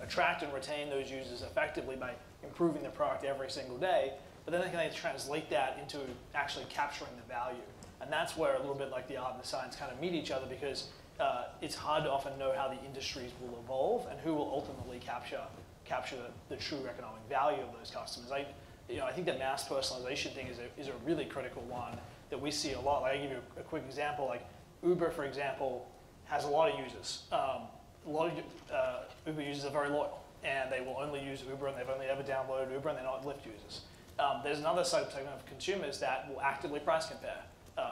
attract and retain those users effectively by improving the product every single day, but then can they translate that into actually capturing the value And that's where a little bit like the art and the science kind of meet each other, because it's hard to often know how the industries will evolve and who will ultimately capture the true economic value of those customers. I think that mass personalization thing is a really critical one that we see a lot. Like, I'll give you a quick example. Like Uber, for example, has a lot of users. Uber users are very loyal, and they will only use Uber, and they've only ever downloaded Uber, and they're not Lyft users. There's another segment of consumers that will actively price compare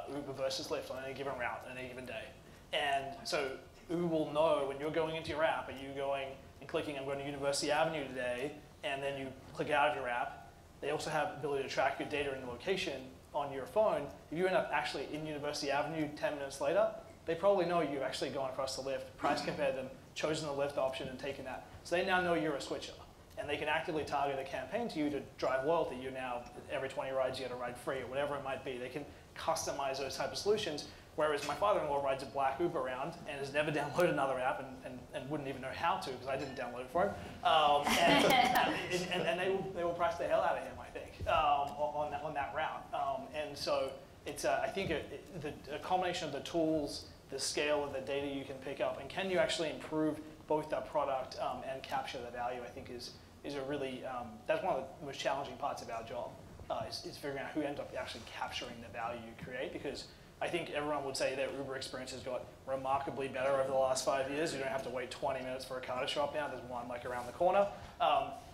Uber versus Lyft on any given route on any given day. And so Uber will know when you're going into your app, are you going and clicking, I'm going to University Avenue today, and then you click out of your app. They also have the ability to track your data and your location on your phone. If you end up actually in University Avenue 10 minutes later, they probably know you've actually gone across the Lyft, price compared them, chosen the Lyft option, and taken that. So they now know you're a switcher. And they can actively target a campaign to you to drive loyalty. You now, every 20 rides, you get a ride free, or whatever it might be. They can customize those type of solutions. Whereas my father-in-law rides a black Uber around and has never downloaded another app and wouldn't even know how to, because I didn't download it for him. And they will price the hell out of him, I think, on that route. And so it's I think a combination of the tools, the scale of the data you can pick up, and can you actually improve both the product and capture the value, I think is a really, that's one of the most challenging parts of our job, is figuring out who ends up actually capturing the value you create, because I think everyone would say their Uber experience has got remarkably better over the last 5 years. You don't have to wait 20 minutes for a car to show up now. There's one like around the corner.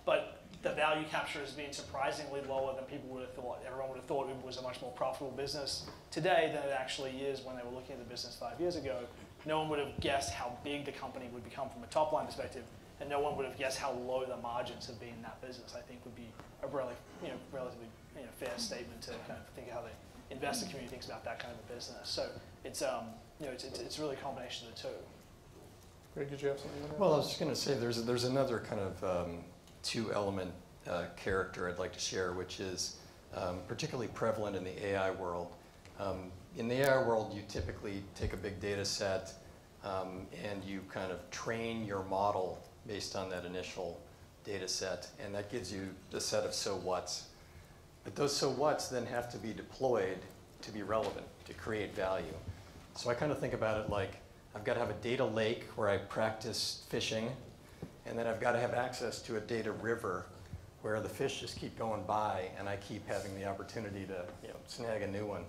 But the value capture has been surprisingly lower than people would have thought. Everyone would have thought Uber was a much more profitable business today than it actually is when they were looking at the business 5 years ago. No one would have guessed how big the company would become from a top-line perspective, and no one would have guessed how low the margins have been in that business. I think would be a really, relatively fair statement to kind of think how the investor community thinks about that kind of a business. So it's it's really a combination of the two. Greg, did you have something? Well, I was just going to say there's another kind of two-element character I'd like to share, which is particularly prevalent in the AI world. In the AI world, you typically take a big data set and you kind of train your model based on that initial data set, and that gives you the set of so whats. But those so whats then have to be deployed to be relevant, to create value. So I kind of think about it like I've got to have a data lake where I practice fishing, and then I've got to have access to a data river where the fish just keep going by and I keep having the opportunity to snag a new one.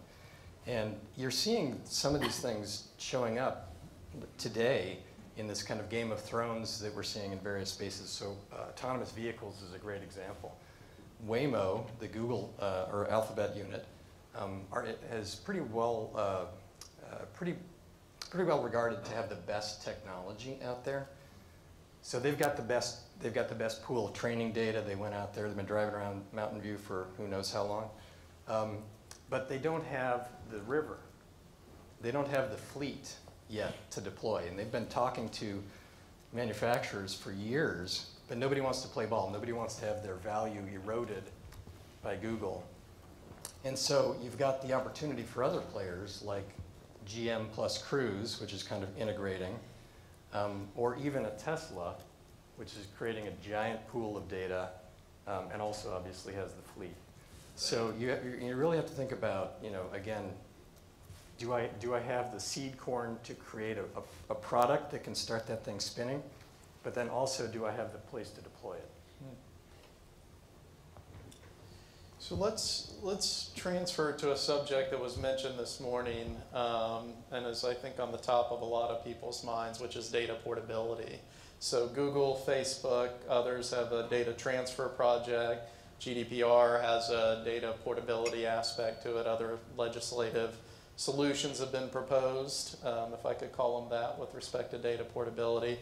And you're seeing some of these things showing up today in this kind of Game of Thrones that we're seeing in various spaces. So autonomous vehicles is a great example. Waymo, the Google or Alphabet unit, is pretty well regarded to have the best technology out there. So they've got the best pool of training data. They went out there. They've been driving around Mountain View for who knows how long, but they don't have the river. They don't have the fleet yet to deploy, and they've been talking to manufacturers for years. But nobody wants to play ball. Nobody wants to have their value eroded by Google. And so you've got the opportunity for other players like GM plus Cruise, which is kind of integrating, or even a Tesla, which is creating a giant pool of data and also obviously has the fleet. So you really have to think about, again, do I have the seed corn to create a product that can start that thing spinning? But then also, do I have the place to deploy it? So let's transfer to a subject that was mentioned this morning, and is I think on the top of a lot of people's minds, which is data portability. So Google, Facebook, others have a data transfer project. GDPR has a data portability aspect to it. Other legislative solutions have been proposed, if I could call them that, with respect to data portability.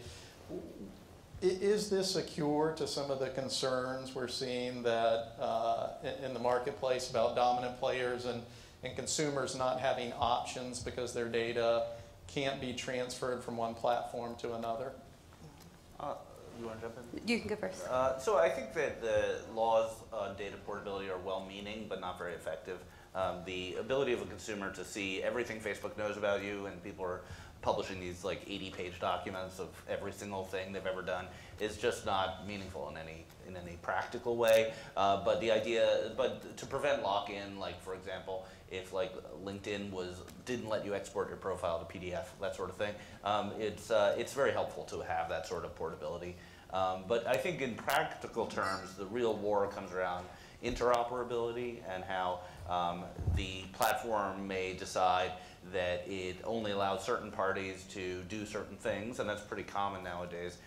Is this a cure to some of the concerns we're seeing that in the marketplace about dominant players and consumers not having options because their data can't be transferred from one platform to another? You want to jump in? You can go first. So I think that the laws on data portability are well-meaning but not very effective. The ability of a consumer to see everything Facebook knows about you, and people are publishing these like 80-page documents of every single thing they've ever done, is just not meaningful in any practical way. But to prevent lock-in, like for example, if like LinkedIn didn't let you export your profile to PDF, that sort of thing, it's very helpful to have that sort of portability. But I think in practical terms, the real war comes around interoperability and how the platform may decide that it only allows certain parties to do certain things, and that's pretty common nowadays.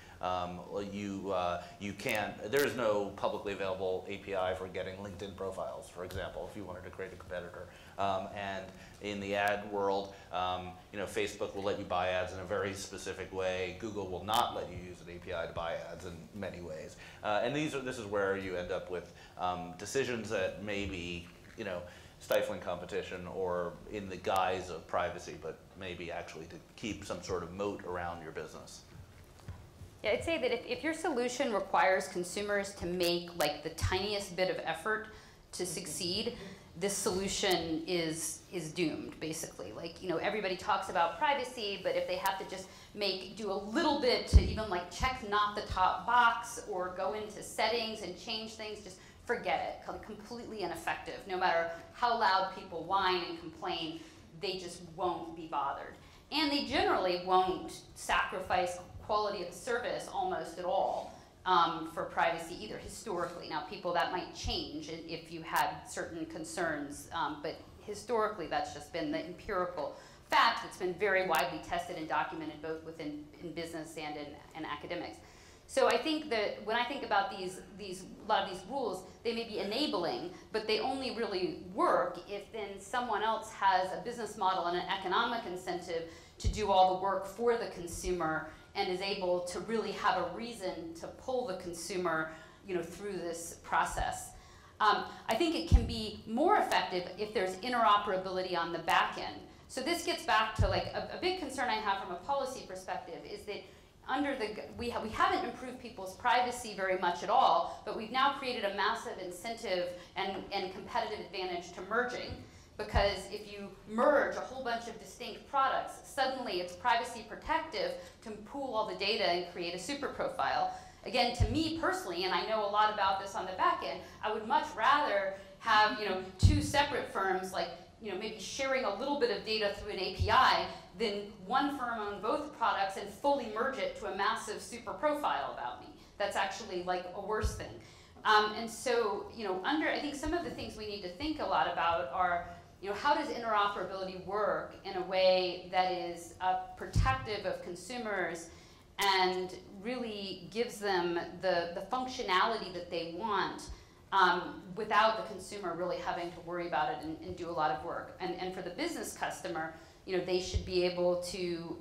You can't, there is no publicly available API for getting LinkedIn profiles, for example, if you wanted to create a competitor. And in the ad world, Facebook will let you buy ads in a very specific way. Google will not let you use an API to buy ads in many ways. And this is where you end up with decisions that may be, stifling competition or in the guise of privacy, but maybe actually to keep some sort of moat around your business. Yeah, I'd say that if your solution requires consumers to make like the tiniest bit of effort to succeed, this solution is doomed, basically. Like, everybody talks about privacy, but if they have to just do a little bit to even like check not the top box or go into settings and change things, just forget it. Completely ineffective. No matter how loud people whine and complain, they just won't be bothered. And they generally won't sacrifice quality of service almost at all for privacy either, historically. Now, that might change if you had certain concerns, but historically that's just been the empirical fact that's been very widely tested and documented both within business and in academics. So I think that when I think about a lot of these rules, they may be enabling, but they only really work if then someone else has a business model and an economic incentive to do all the work for the consumer and is able to really have a reason to pull the consumer, through this process. I think it can be more effective if there's interoperability on the back end. So this gets back to like a big concern I have from a policy perspective is that we haven't improved people's privacy very much at all, but we've now created a massive incentive and competitive advantage to merging. Because if you merge a whole bunch of distinct products, suddenly it's privacy protective to pool all the data and create a super profile. Again, to me personally, and I know a lot about this on the back end, I would much rather have two separate firms like maybe sharing a little bit of data through an API than one firm own both products and fully merge it to a massive super profile about me. That's actually like a worse thing. And so, I think some of the things we need to think a lot about are, how does interoperability work in a way that is protective of consumers and really gives them the functionality that they want without the consumer really having to worry about it and do a lot of work. And for the business customer, they should be able to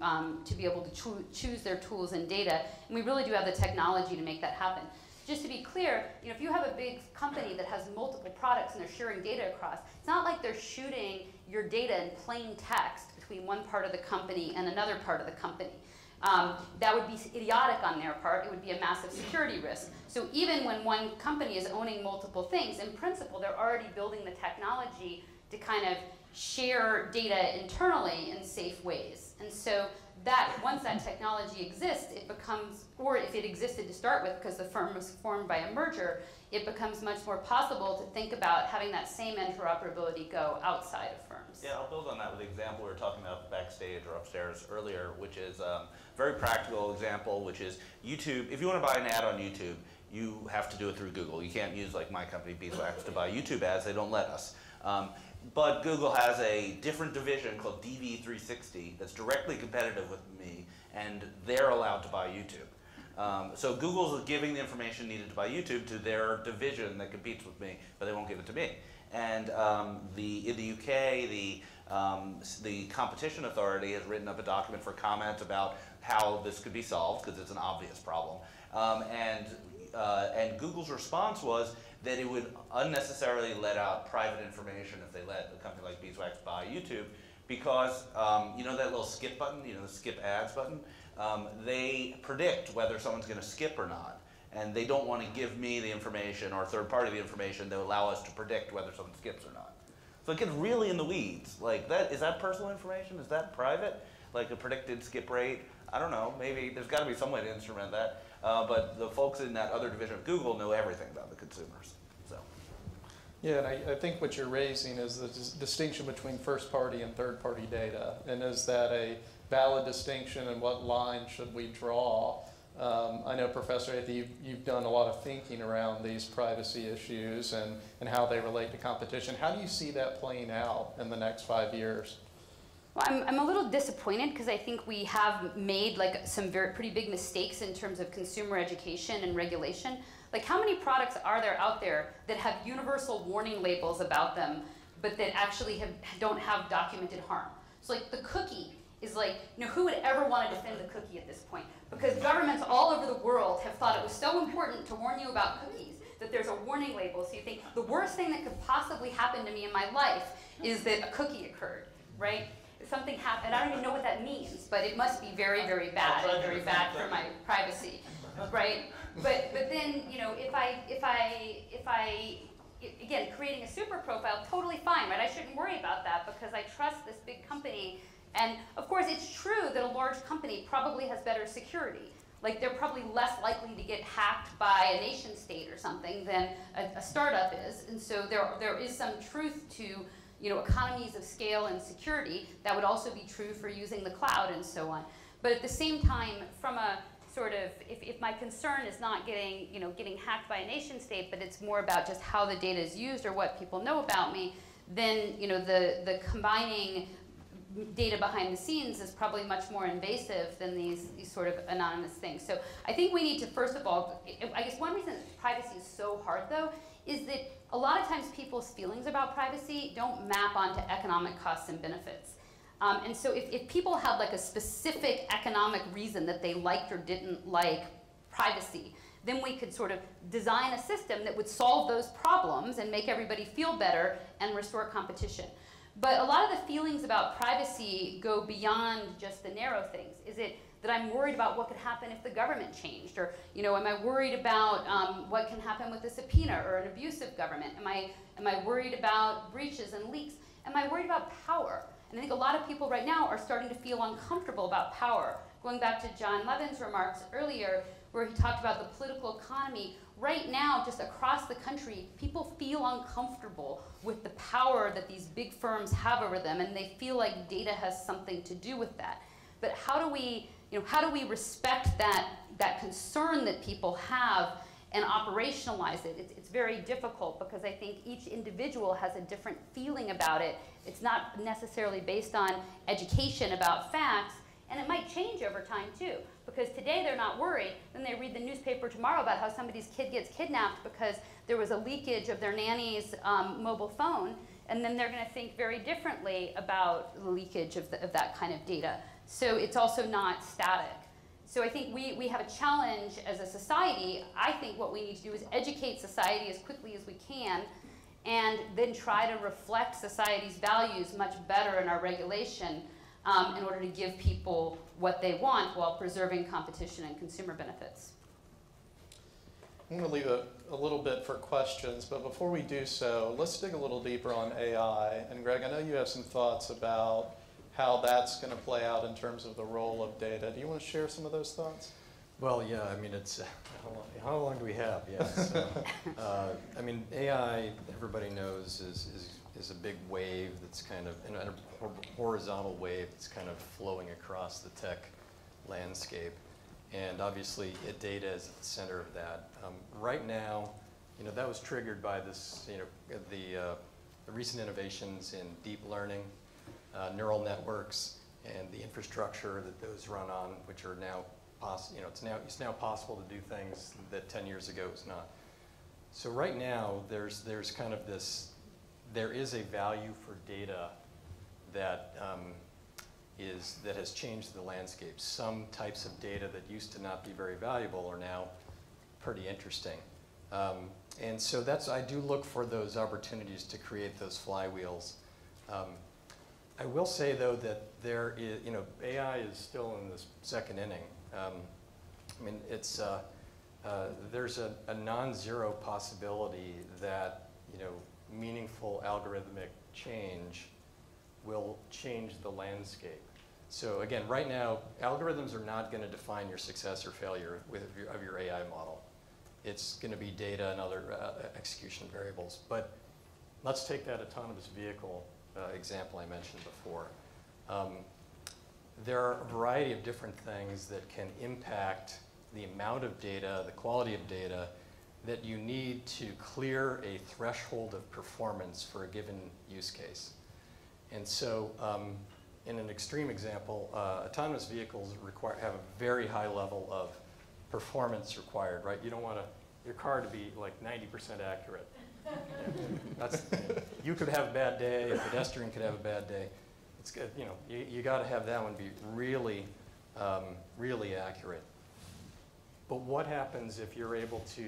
choose their tools and data. And we really do have the technology to make that happen. Just to be clear, if you have a big company that has multiple products and they're sharing data across, it's not like they're shooting your data in plain text between one part of the company and another part of the company. That would be idiotic on their part. It would be a massive security risk. So even when one company is owning multiple things, in principle, they're already building the technology to kind of share data internally in safe ways. And so once that technology exists, it becomes, or if it existed to start with because the firm was formed by a merger, it becomes much more possible to think about having that same interoperability go outside of firms. Yeah, I'll build on that with the example we were talking about backstage or upstairs earlier, which is a very practical example, which is YouTube. If you want to buy an ad on YouTube, you have to do it through Google. You can't use like my company, Beeswax, to buy YouTube ads. They don't let us. But Google has a different division called DV360 that's directly competitive with me, and they're allowed to buy YouTube. So Google's giving the information needed to buy YouTube to their division that competes with me, but they won't give it to me. And in the UK, the Competition Authority has written up a document for comment about how this could be solved, because it's an obvious problem. And Google's response was that it would unnecessarily let out private information if they let a company like Beeswax buy YouTube, because that little skip button, the skip ads button, they predict whether someone's going to skip or not, and they don't want to give me the information or a third party the information that will allow us to predict whether someone skips or not. So it gets really in the weeds. Like is that personal information? Is that private? Like a predicted skip rate? I don't know, maybe there's got to be some way to instrument that. But the folks in that other division of Google know everything about the consumers. So. Yeah, and I think what you're raising is the distinction between first-party and third-party data. And is that a valid distinction, and what line should we draw? I know, Professor Athe, you've done a lot of thinking around these privacy issues and how they relate to competition. How do you see that playing out in the next 5 years? Well, I'm a little disappointed because I think we have made like some pretty big mistakes in terms of consumer education and regulation. Like, how many products are there out there that have universal warning labels about them, but that actually don't have documented harm? So like the cookie is like, who would ever want to defend the cookie at this point? Because governments all over the world have thought it was so important to warn you about cookies that there's a warning label. So you think the worst thing that could possibly happen to me in my life is that a cookie occurred, right? Something happened. I don't even know what that means, but it must be very, very bad, and very bad for my privacy, right? But then, if I again, creating a super profile, totally fine, right? I shouldn't worry about that because I trust this big company. And of course, it's true that a large company probably has better security. Like, they're probably less likely to get hacked by a nation state or something than a startup is. And so there is some truth to economies of scale and security. That would also be true for using the cloud and so on. But at the same time, from a sort of, if my concern is not getting hacked by a nation state, but it's more about just how the data is used or what people know about me, then the combining data behind the scenes is probably much more invasive than these sort of anonymous things. So I think we need to, first of all, I guess one reason privacy is so hard though, is that a lot of times people's feelings about privacy don't map onto economic costs and benefits. And so if people have like a specific economic reason that they liked or didn't like privacy, then we could sort of design a system that would solve those problems and make everybody feel better and restore competition. But a lot of the feelings about privacy go beyond just the narrow things. Is it that I'm worried about what could happen if the government changed? Or, am I worried about what can happen with a subpoena or an abusive government? Am I worried about breaches and leaks? Am I worried about power? And I think a lot of people right now are starting to feel uncomfortable about power. Going back to John Levin's remarks earlier, where he talked about the political economy, right now, just across the country, people feel uncomfortable with the power that these big firms have over them, and they feel like data has something to do with that. But how do we respect that concern that people have and operationalize it? It's very difficult because I think each individual has a different feeling about it. It's not necessarily based on education about facts, and it might change over time too. Because today they're not worried, then they read the newspaper tomorrow about how somebody's kid gets kidnapped because there was a leakage of their nanny's mobile phone, and then they're going to think very differently about the leakage of that kind of data. So it's also not static. So I think we have a challenge as a society. I think what we need to do is educate society as quickly as we can, and then try to reflect society's values much better in our regulation in order to give people what they want while preserving competition and consumer benefits. I'm going to leave a little bit for questions, but before we do so, let's dig a little deeper on AI. And Greg, I know you have some thoughts about how that's going to play out in terms of the role of data. Do you want to share some of those thoughts? Well, yeah, I mean, it's, how long do we have? Yeah, so, I mean, AI, everybody knows, is a big wave that's kind of, a horizontal wave that's kind of flowing across the tech landscape. And obviously, data is at the center of that. Right now, that was triggered by this, the recent innovations in deep learning, neural networks, and the infrastructure that those run on, which are now it's now possible to do things that 10 years ago was not. So right now, there's kind of this, there is a value for data that that has changed the landscape. Some types of data that used to not be very valuable are now pretty interesting. And so I do look for those opportunities to create those flywheels. I will say though that there is, AI is still in this second inning. I mean, there's a non-zero possibility that, meaningful algorithmic change will change the landscape. So again, right now, algorithms are not going to define your success or failure of your AI model. It's going to be data and other execution variables. But let's take that autonomous vehicle example I mentioned before. There are a variety of different things that can impact the amount of data, the quality of data that you need to clear a threshold of performance for a given use case. And so in an extreme example, autonomous vehicles have a very high level of performance required, right? You don't want your car to be like 90% accurate. You could have a bad day, a pedestrian could have a bad day. It's good, you got to have that one be really, really accurate. But what happens if you're able to,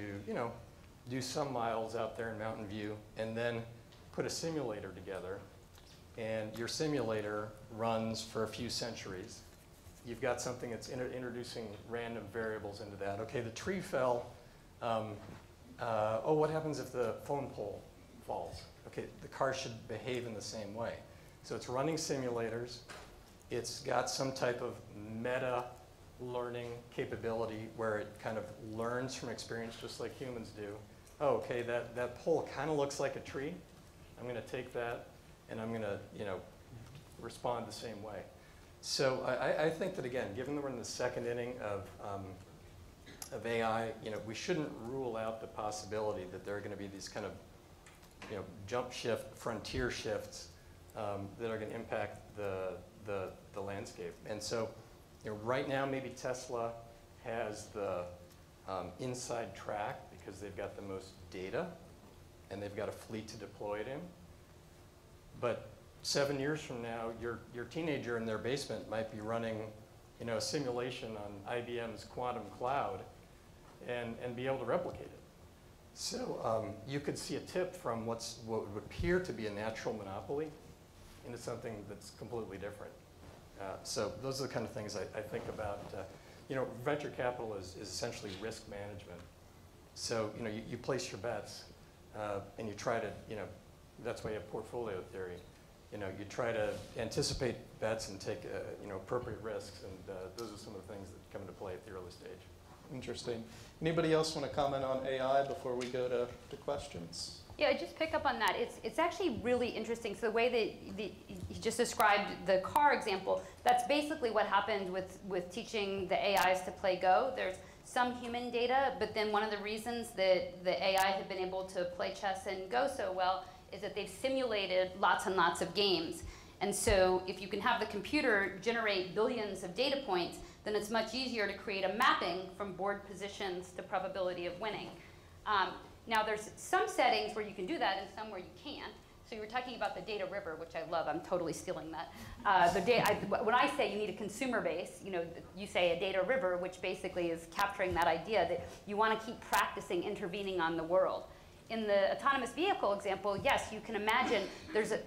do some miles out there in Mountain View and then put a simulator together, and your simulator runs for a few centuries. You've got something that's introducing random variables into that. Okay, the tree fell. Oh, what happens if the phone pole falls? Okay, the car should behave in the same way. So it's running simulators. It's got some type of meta learning capability where it kind of learns from experience just like humans do. Oh, okay, that pole kind of looks like a tree. I'm going to take that and I'm going to, respond the same way. So I think that, again, given that we're in the second inning of AI, we shouldn't rule out the possibility that there are going to be these kind of, jump shift, frontier shifts that are going to impact the landscape. And so, right now, maybe Tesla has the inside track because they've got the most data and they've got a fleet to deploy it in. But 7 years from now, your teenager in their basement might be running, a simulation on IBM's quantum cloud and be able to replicate it. So you could see a tip from what would appear to be a natural monopoly into something that's completely different. So those are the kind of things I think about. Venture capital is essentially risk management. So you place your bets and you try to, that's why you have portfolio theory. You try to anticipate bets and take appropriate risks, and those are some of the things that come into play at the early stage. Interesting. Anybody else want to comment on AI before we go to questions? Yeah, just pick up on that. It's actually really interesting. So the way that you just described the car example, that's basically what happened with teaching the AIs to play Go. There's some human data, but then one of the reasons that the AI have been able to play chess and Go so well is that they've simulated lots and lots of games. And so if you can have the computer generate billions of data points, then it's much easier to create a mapping from board positions to probability of winning. Now there's some settings where you can do that and some where you can't. So you were talking about the data river, which I love. I'm totally stealing that. When I say you need a consumer base, you say a data river, which basically is capturing that idea that you want to keep practicing intervening on the world. In the autonomous vehicle example, yes, you can imagine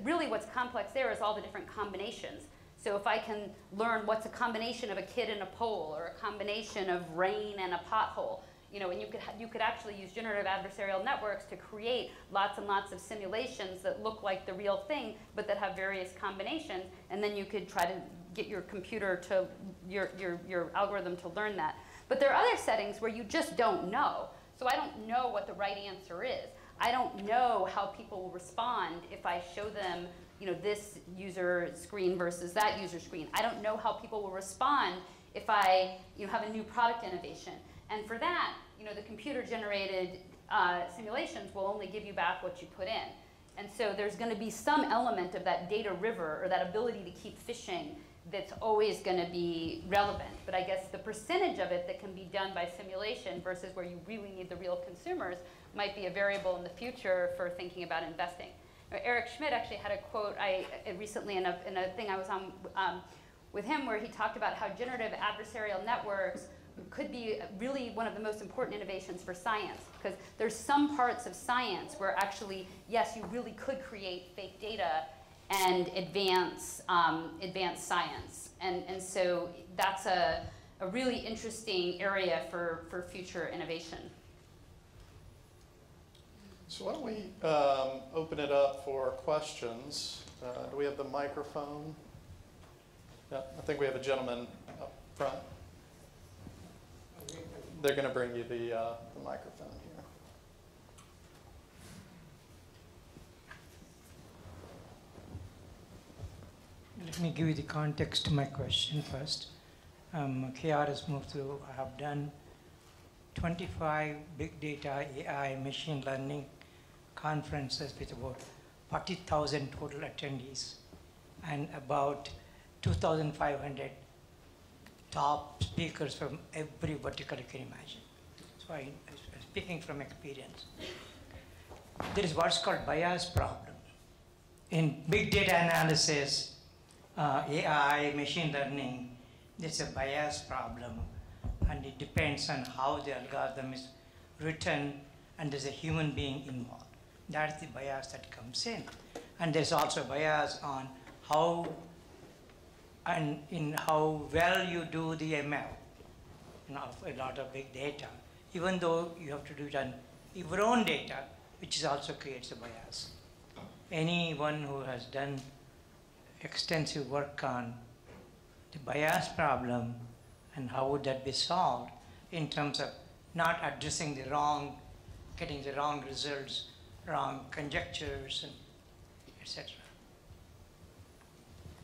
really what's complex there is all the different combinations. So if I can learn what's a combination of a kid and a pole or a combination of rain and a pothole, and you could actually use generative adversarial networks to create lots and lots of simulations that look like the real thing, but that have various combinations, and then you could try to get your computer to, your algorithm to learn that. But there are other settings where you just don't know. So I don't know what the right answer is. I don't know how people will respond if I show them, this user screen versus that user screen. I don't know how people will respond if I, have a new product innovation. And for that, the computer-generated simulations will only give you back what you put in. And so there's going to be some element of that data river or that ability to keep fishing that's always going to be relevant. But I guess the percentage of it that can be done by simulation versus where you really need the real consumers might be a variable in the future for thinking about investing. Eric Schmidt actually had a quote recently in a thing I was on with him where he talked about how generative adversarial networks could be really one of the most important innovations for science, because there's some parts of science where actually, yes, you really could create fake data and advance science. And so that's a really interesting area for future innovation. So why don't we open it up for questions? Do we have the microphone? Yeah, I think we have a gentleman up front. They're going to bring you the microphone here. Let me give you the context to my question first. KR has moved through. I have done 25 big data, AI, machine learning conferences with about 40,000 total attendees and about 2,500 top speakers from every vertical you can imagine. So I'm speaking from experience. There is what's called bias problem. In big data analysis, AI, machine learning, there's a bias problem, and it depends on how the algorithm is written, and there's a human being involved. That's the bias that comes in. And there's also bias on how well you do the ML, a lot of big data, even though you have to do it on your own data, which also creates a bias. Anyone who has done extensive work on the bias problem and how would that be solved in terms of not addressing the wrong, getting the wrong results, wrong conjectures, and etc.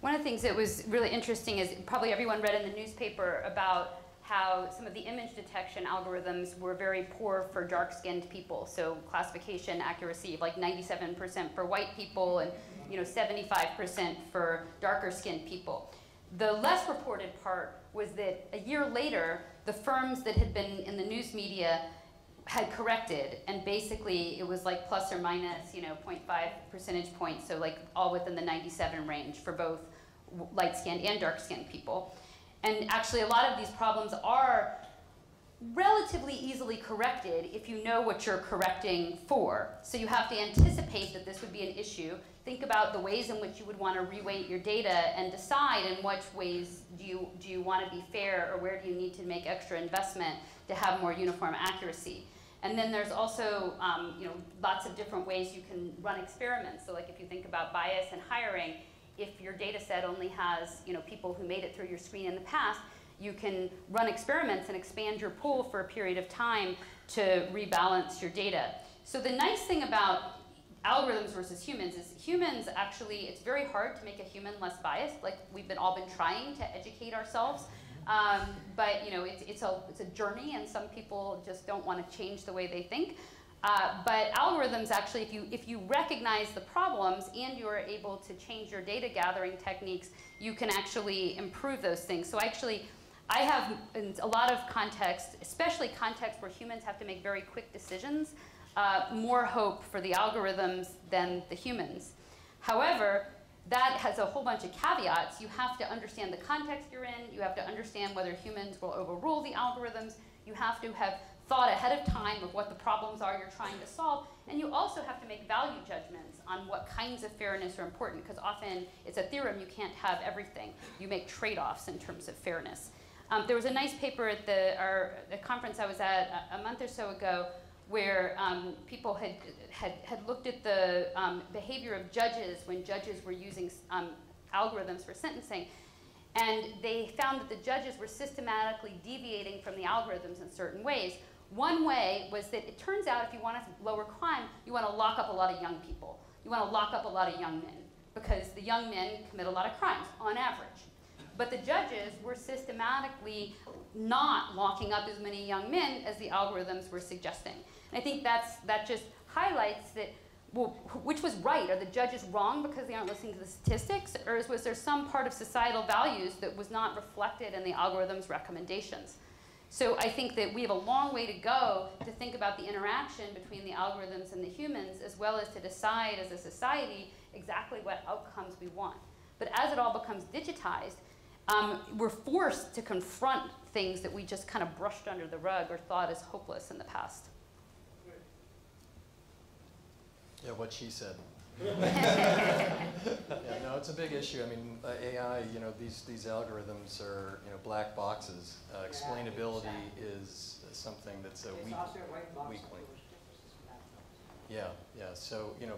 One of the things that was really interesting is probably everyone read in the newspaper about how some of the image detection algorithms were very poor for dark-skinned people. So classification accuracy of like 97% for white people and 75% for darker-skinned people. The less reported part was that a year later, the firms that had been in the news media had corrected, and basically it was like plus or minus 0.5 percentage points, so like all within the 97 range for both light-skinned and dark-skinned people. And actually a lot of these problems are relatively easily corrected if you know what you're correcting for. So you have to anticipate that this would be an issue. Think about the ways in which you would want to reweight your data and decide in which ways do you want to be fair, or where do you need to make extra investment to have more uniform accuracy. And then there's also lots of different ways you can run experiments. So like if you think about bias and hiring, if your data set only has people who made it through your screen in the past, you can run experiments and expand your pool for a period of time to rebalance your data. So the nice thing about algorithms versus humans is humans actually, it's very hard to make a human less biased. Like we've all been trying to educate ourselves. But it's a journey, and some people just don't want to change the way they think. But algorithms actually, if you recognize the problems and you are able to change your data gathering techniques, you can actually improve those things. So I have in a lot of contexts, especially contexts where humans have to make very quick decisions, more hope for the algorithms than the humans. However, that has a whole bunch of caveats. You have to understand the context you're in. You have to understand whether humans will overrule the algorithms. You have to have thought ahead of time of what the problems are you're trying to solve. And you also have to make value judgments on what kinds of fairness are important, because often it's a theorem, you can't have everything. You make trade-offs in terms of fairness. There was a nice paper at the conference I was at a month or so ago where people had looked at the behavior of judges when judges were using algorithms for sentencing. And they found that the judges were systematically deviating from the algorithms in certain ways. One way was that it turns out if you want to lower crime, you want to lock up a lot of young people. You want to lock up a lot of young men, because the young men commit a lot of crimes on average. But the judges were systematically not locking up as many young men as the algorithms were suggesting. And I think that just highlights that, well, which was right? Are the judges wrong because they aren't listening to the statistics? Or was there some part of societal values that was not reflected in the algorithm's recommendations? So I think that we have a long way to go to think about the interaction between the algorithms and the humans, as well as to decide as a society exactly what outcomes we want. But as it all becomes digitized, we're forced to confront things that we just kind of brushed under the rug or thought as hopeless in the past. Yeah, what she said. Yeah, no, it's a big issue. I mean, AI, these algorithms are, black boxes. Explainability is something that's a weak link. Yeah, yeah. So, you know,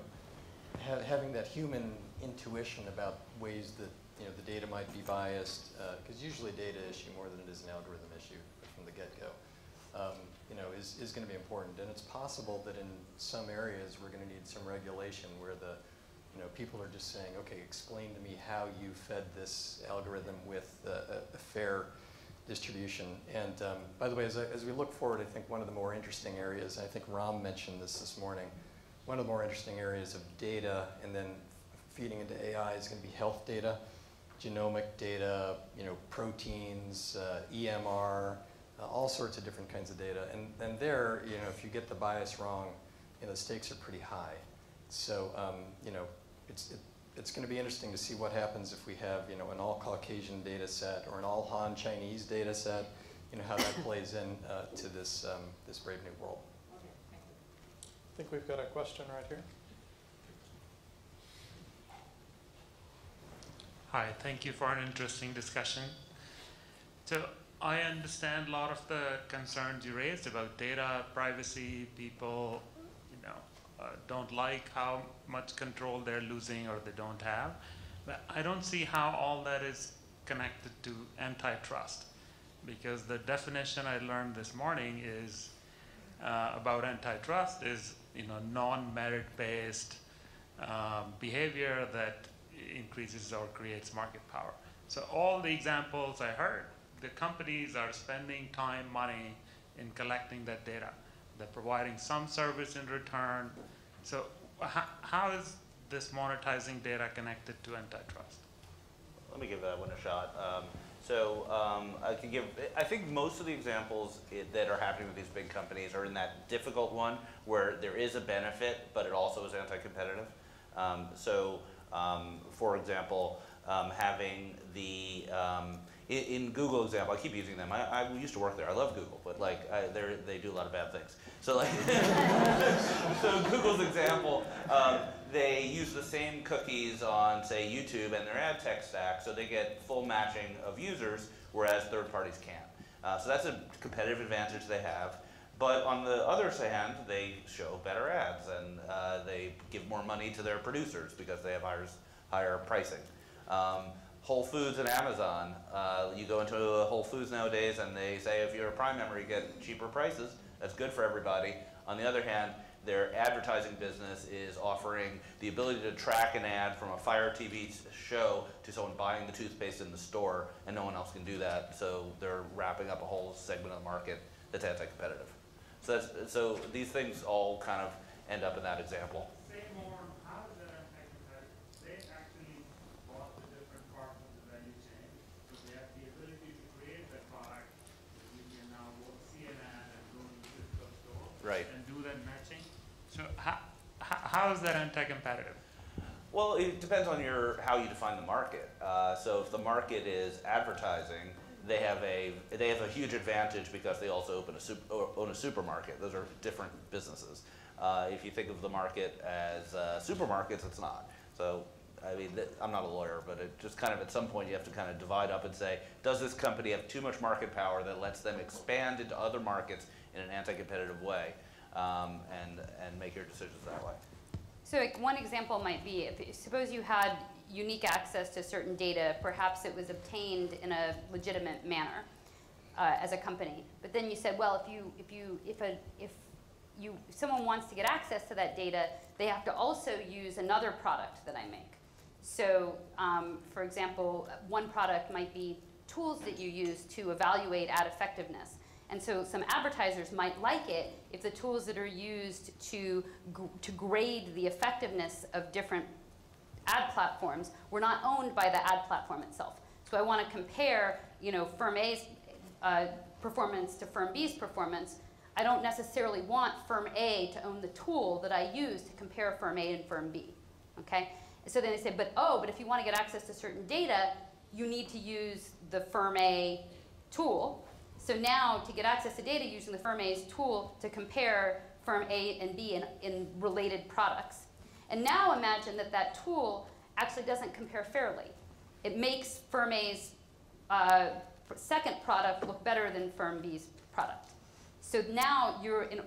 having that human intuition about ways that, you know, the data might be biased, because usually data issue more than it is an algorithm issue from the get-go, you know, is going to be important. And it's possible that in some areas we're going to need some regulation where the, you know, people are just saying, okay, explain to me how you fed this algorithm with a fair distribution. And by the way, as we look forward, I think one of the more interesting areas, and I think Ram mentioned this morning, one of the more interesting areas of data and then feeding into AI is going to be health data, genomic data, you know, proteins, EMR, all sorts of different kinds of data. And there, you know, if you get the bias wrong, you know, the stakes are pretty high. So, you know, it's going to be interesting to see what happens if we have, you know, an all-Caucasian data set or an all-Han Chinese data set, you know, how that plays in to this, this brave new world. I think we've got a question right here. Hi, thank you for an interesting discussion. So I understand a lot of the concerns you raised about data, privacy, people, you know, don't like how much control they're losing or they don't have. But I don't see how all that is connected to antitrust, because the definition I learned this morning is about antitrust is, you know, non-merit-based behavior that increases or creates market power. So all the examples I heard, the companies are spending time, money in collecting that data. They're providing some service in return. So how is this monetizing data connected to antitrust? Let me give that one a shot. I can give, I think most of the examples that are happening with these big companies are in that difficult one where there is a benefit, but it also is anti-competitive. For example, having the, in Google example, I keep using them. I used to work there. I love Google, but like they do a lot of bad things. So like, so Google's example, they use the same cookies on, say, YouTube and their ad tech stack, so they get full matching of users, whereas third parties can't. So that's a competitive advantage they have. But on the other hand, they show better ads, and they give more money to their producers because they have higher pricing. Whole Foods and Amazon, you go into a Whole Foods nowadays and they say if you're a Prime member you get cheaper prices. That's good for everybody. On the other hand, their advertising business is offering the ability to track an ad from a Fire TV show to someone buying the toothpaste in the store, and no one else can do that. So they're wrapping up a whole segment of the market that's anti-competitive. So these things all kind of end up in that example. Say more on how is that anti-competitive? They actually bought the different parts of the value chain, so they have the ability to create that product. You can now go see an ad and go to the physical store and do that matching. So how is that anti-competitive? Well, it depends on how you define the market. So if the market is advertising, they have a huge advantage because they also own a supermarket. Those are different businesses. If you think of the market as supermarkets, it's not. So I mean, I'm not a lawyer, but it just kind of at some point you have to kind of divide up and say, does this company have too much market power that lets them expand into other markets in an anti-competitive way, and make your decisions that way? So like one example might be, suppose you had unique access to certain data, perhaps it was obtained in a legitimate manner as a company. But then you said, well, if someone wants to get access to that data, they have to also use another product that I make. So, for example, one product might be tools that you use to evaluate ad effectiveness. And so some advertisers might like it if the tools that are used to grade the effectiveness of different ad platforms were not owned by the ad platform itself. So I want to compare, you know, firm A's performance to firm B's performance. I don't necessarily want firm A to own the tool that I use to compare firm A and firm B. Okay? So then they say, but if you want to get access to certain data, you need to use the firm A tool. So now to get access to data using the firm A's tool to compare firm A and B in related products. And now imagine that that tool actually doesn't compare fairly. It makes firm A's second product look better than firm B's product. So now you're in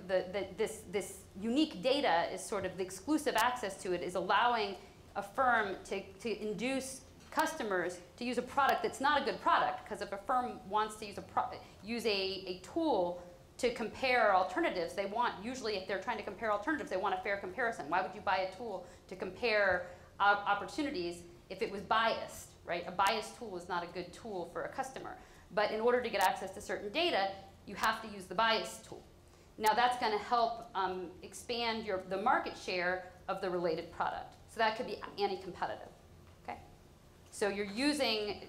this unique data is sort of the exclusive access to it is allowing a firm to induce customers to use a product that's not a good product, because if a firm wants to use a tool to compare alternatives, they want, usually if they're trying to compare alternatives, they want a fair comparison. Why would you buy a tool to compare opportunities if it was biased, right? A biased tool is not a good tool for a customer. But in order to get access to certain data, you have to use the biased tool. Now that's going to help expand the market share of the related product. So that could be anti-competitive. Okay? So you're using,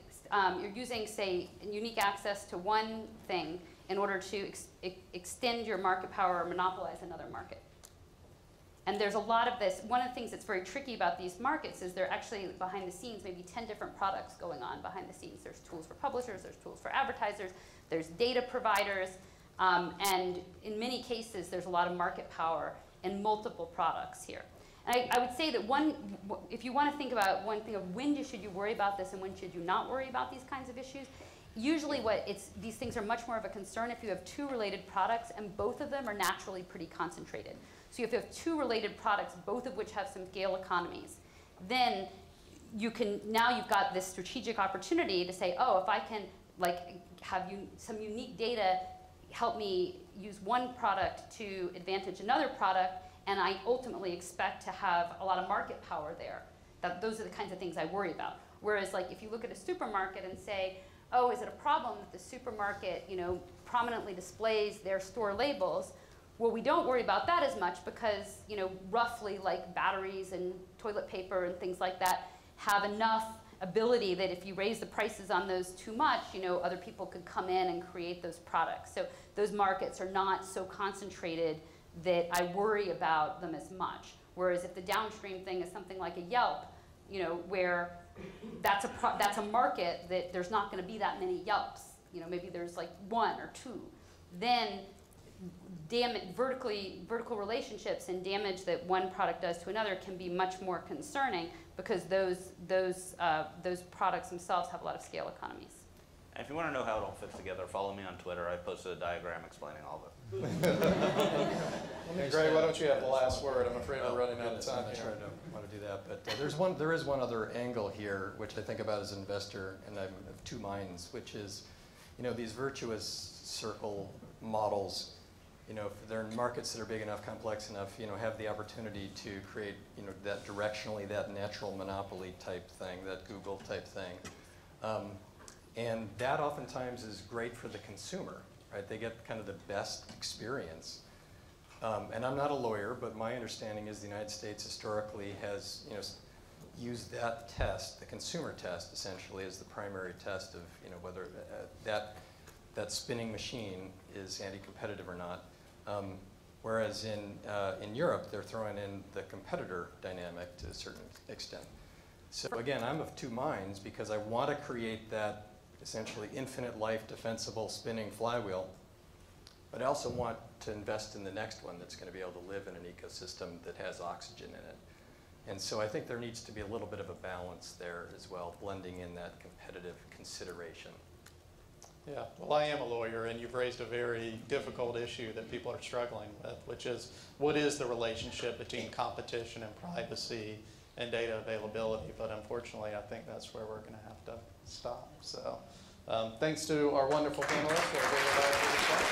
say, unique access to one thing in order to extend your market power or monopolize another market. And there's a lot of this. One of the things that's very tricky about these markets is they're actually behind the scenes, maybe 10 different products going on behind the scenes. There's tools for publishers, there's tools for advertisers, there's data providers, and in many cases, there's a lot of market power in multiple products here. And I would say that if you want to think about one thing of when should you worry about this and when should you not worry about these kinds of issues, usually these things are much more of a concern if you have two related products and both of them are naturally pretty concentrated. So if you have two related products, both of which have some scale economies, then now you've got this strategic opportunity to say, oh, if I can have some unique data help me use one product to advantage another product, and I ultimately expect to have a lot of market power there. Those are the kinds of things I worry about. Whereas if you look at a supermarket and say, oh, is it a problem that the supermarket prominently displays their store labels? Well, we don't worry about that as much because roughly batteries and toilet paper and things like that have enough ability that if you raise the prices on those too much, other people could come in and create those products. So those markets are not so concentrated that I worry about them as much. Whereas if the downstream thing is something like a Yelp, where that's a market that there's not going to be that many Yelps. Maybe there's one or two. Then vertical relationships and damage that one product does to another can be much more concerning because those products themselves have a lot of scale economies. And if you want to know how it all fits together, follow me on Twitter. I posted a diagram explaining all of it. Gray, why don't you have the last word? I'm afraid we're running out of time I'm here. sure I don't want to do that, but there is one other angle here, which I think about as an investor, and I'm of two minds, which is, these virtuous circle models, if they're in markets that are big enough, complex enough, have the opportunity to create, that directionally, that natural monopoly type thing, that Google type thing. And that oftentimes is great for the consumer, right? They get kind of the best experience. And I'm not a lawyer, but my understanding is the United States historically has, used that test, the consumer test, essentially, as the primary test of, whether that spinning machine is anti-competitive or not. Whereas in Europe, they're throwing in the competitor dynamic to a certain extent. So again, I'm of two minds because I want to create that essentially infinite life defensible spinning flywheel, but I also want to invest in the next one that's going to be able to live in an ecosystem that has oxygen in it. And so I think there needs to be a little bit of a balance there as well, blending in that competitive consideration. Yeah, well, I am a lawyer, and you've raised a very difficult issue that people are struggling with, which is what is the relationship between competition and privacy and data availability? But unfortunately, I think that's where we're going to have to stop. So thanks to our wonderful panelists for a very valuable discussion.